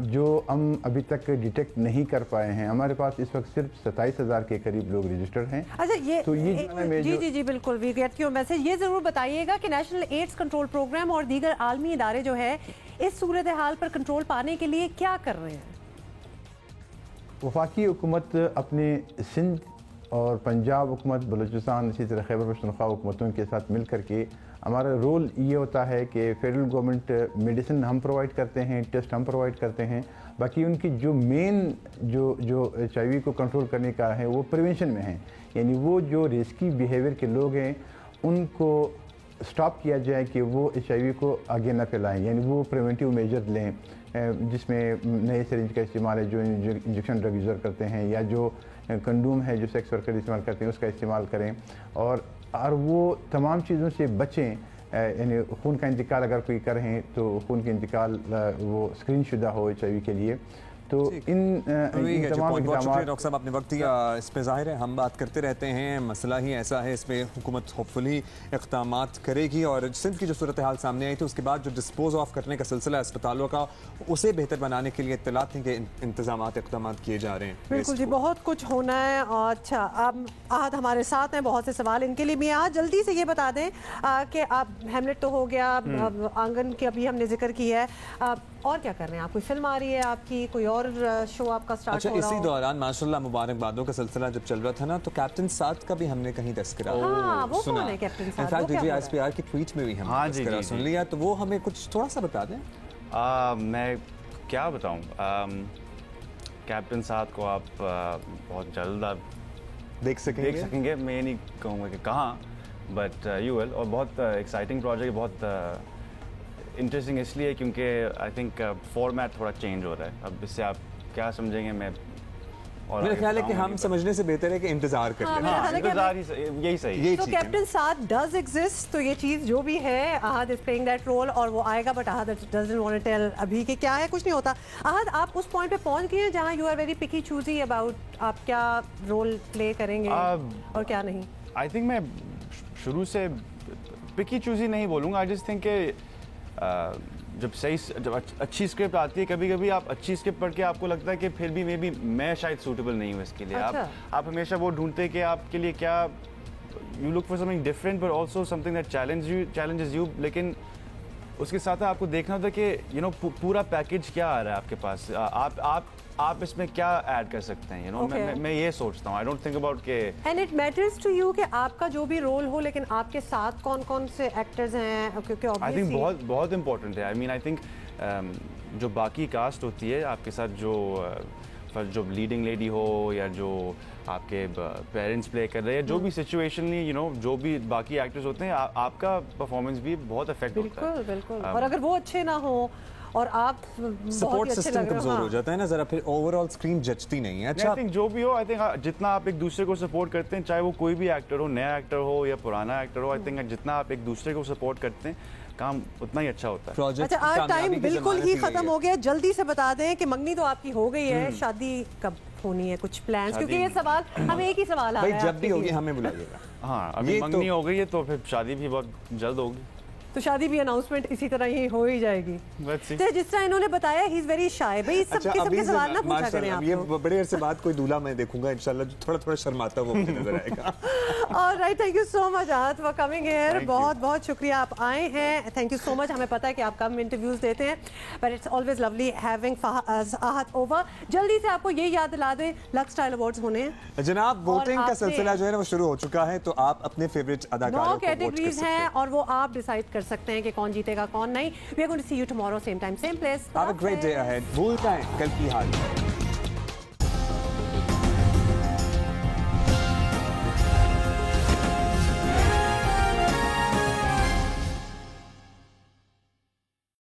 जो हम अभी तक डिटेक्ट नहीं कर पाए हैं। हमारे पास इस वक्त सिर्फ 27,000 के करीब लोग रजिस्टर्ड हैं। अच्छा, ये तो ये जी बिल्कुल वी गेट योर मैसेज। ये ज़रूर बताइएगा कि नेशनल एड्स कंट्रोल प्रोग्राम और दीगर आलमी इदारे जो है इस सूरत हाल पर कंट्रोल पाने के लिए क्या कर रहे हैं? वफाकी हुकूमत अपने सिंध और पंजाब हुकूमत, बलूचिस्तान, इसी तरह खैबर पख्तूनख्वा हुकूमतों के साथ मिल करके हमारा रोल ये होता है कि फेडरल गवर्नमेंट मेडिसिन हम प्रोवाइड करते हैं, टेस्ट हम प्रोवाइड करते हैं, बाकी उनकी जो मेन जो HIV को कंट्रोल करने का है वो प्रिवेंशन में है। यानी वो जो रिस्की बिहेवियर के लोग हैं उनको स्टॉप किया जाए कि वो HIV को आगे ना फैलाएं, यानी वो प्रिवेंटिव मेजर लें, जिसमें नए सिरिंज का इस्तेमाल है जो इंजेक्शन ड्रग यूज़र करते हैं, या जो कंडोम है जो सेक्स वर्कर इस्तेमाल करते हैं उसका इस्तेमाल करें, और वो तमाम चीज़ों से बचें। यानी खून का इंतकाल अगर कोई करें तो खून का इंतकाल वो स्क्रीन शुदा हो HIV के लिए। तो इन तमाम डॉक्टर साहब आपने वक्त दिया। इस पे जाहिर है हम बात करते रहते हैं, मसला ही ऐसा है, इस पर हुकूमत होपफुली इक़दामात करेगी और सिंध की जो सूरत हाल सामने आई थी उसके बाद जो डिस्पोज ऑफ करने का सिलसिला अस्पतालों का, उसे बेहतर बनाने के लिए इत्तलात थी कि इंतजाम इक़दामात किए जा रहे हैं। बिल्कुल जी, बहुत कुछ होना है। अच्छा, अब आहद हमारे साथ हैं, बहुत से सवाल इनके लिए भी। आज जल्दी से ये बता दें कि आप हेमलेट तो हो गया, आंगन की अभी हमने जिक्र की है, और क्या कर रहे हैं आप? कोई फिल्म आ रही है आपकी, कोई और शो आपका स्टार्ट हो रहा है? इसी दौरान माशाल्लाह मुबारकबादों का सिलसिला जब चल रहा था ना, तो कैप्टन साद का भी हमने कहीं तज़किरा सुना है। कैप्टन साद इनफैक्ट DGISPR की ट्वीट में भी हमने तज़किरा सुन लिया, तो वो हमें कुछ थोड़ा सा बता दें। मैं क्या बताऊं, कैप्टन साद को आप बहुत जल्द आप देख सकेंगे। मैं नहीं कहूँगा कि कहाँ, बट यू विल। और बहुत एक्साइटिंग प्रोजेक्ट, बहुत इंटरेस्टिंग इसलिए क्योंकि आई थिंक फॉर्मेट थोड़ा चेंज हो रहा है। अब इससे आप क्या समझेंगे, मैं और मेरा ख्याल है कि हम समझने से बेहतर है कि इंतजार कर लें। इंतजार ही यही सही है। तो कैप्टन साद डज एग्जिस्ट, तो ये चीज़ जो भी है, Ahad is playing that role और वो आएगा, but Ahad doesn't want to tell अभी कि क्या है, कुछ नहीं होता। आहद, आप उस पॉइंट पे पहुंच गए हैं जहां you are very picky choosy about आप क्या रोल प्ले करेंगे और क्या नहीं? आई थिंक मैं शुरू से पिकी चूजी नहीं बोलूँगा। आई जस्ट थिंक जब अच्छी स्क्रिप्ट आती है, कभी कभी आप अच्छी स्क्रिप्ट पढ़ के आपको लगता है कि फिर भी मैं शायद सूटेबल नहीं हूँ इसके लिए। अच्छा। आप हमेशा वो ढूंढते हैं कि आपके लिए क्या, you look for something different but also something that challenges you. लेकिन उसके साथ आपको देखना होता है कि पूरा पैकेज क्या आ रहा है आपके पास, आप इसमें क्या ऐड कर सकते हैं। मैं ये सोचता हूँ। आई डोंट थिंक अबाउट के and it matters to you कि आपका जो भी रोल हो, लेकिन आपके साथ कौन कौन से एक्टर्स हैं, क्योंकि आई थिंक बहुत इंपॉर्टेंट है। आई थिंक जो बाकी कास्ट होती है आपके साथ, जो लीडिंग लेडी हो या जो आपके पेरेंट्स प्ले कर रहे हैं, जो भी सिचुएशनली जो भी बाकी एक्टर्स होते हैं, आपका परफॉर्मेंस भी बहुत इफेक्ट होता है। बिल्कुल। और अगर वो अच्छे ना हो और आप सपोर्ट सिस्टम कमजोर हो जाता है ना जरा, फिर ओवरऑल स्क्रीन जचती नहीं है। अच्छा, आई थिंक जो भी हो, आई थिंक जितना आप एक दूसरे को सपोर्ट करते हैं, चाहे वो कोई भी एक्टर हो, नया एक्टर हो या पुराना एक्टर हो, आई थिंक जितना आप एक दूसरे को सपोर्ट करते हैं, काम उतना ही अच्छा होता है। अच्छा, आज टाइम बिल्कुल ही खत्म हो गया। जल्दी से बता दें कि मंगनी तो आपकी हो गई है, शादी कब होनी है, कुछ प्लान्स? क्योंकि ये सवाल हमें एक ही सवाल आ रहा है, जब भी होगी हमें बुलाइएगा। हाँ, अभी मंगनी हो गई है तो फिर शादी भी बहुत जल्द होगी। तो शादी भी अनाउंसमेंट इसी तरह ही हो ही जाएगी। तो जिस तरह इन्होंने बताया, ही इज वेरी शाय। भाई सब के सवाल ना पूछा करें आप। ये बड़े अरसे बाद कोई दूल्हा मैं देखूंगा इंशाल्लाह जो थोड़ा शर्माता वो मुझे नजर आएगा। Alright, thank you so much Ahad for coming here. बहुत बहुत शुक्रिया आप आए हैं। Thank you so much. हमें पता है कि आप कम इंटरव्यूज देते हैं, but it's always lovely having Ahad over. जल्दी से आपको ये याद दिला दें, लक्स स्टाइल अवार्ड्स होने हैं जनाब। वोटिंग का सिलसिला जो है ना वो शुरू हो चुका है, तो आप अपने फेवरेट अदाकारों को वोट कर सकते हैं। 9 कैटेगरीज हैं और वो आप डिसाइड कर सकते हैं कि कौन जीतेगा कौन नहीं। We are going to see you tomorrow, same time, same place. Have a great day ahead. भूल जाएं कल की हाल।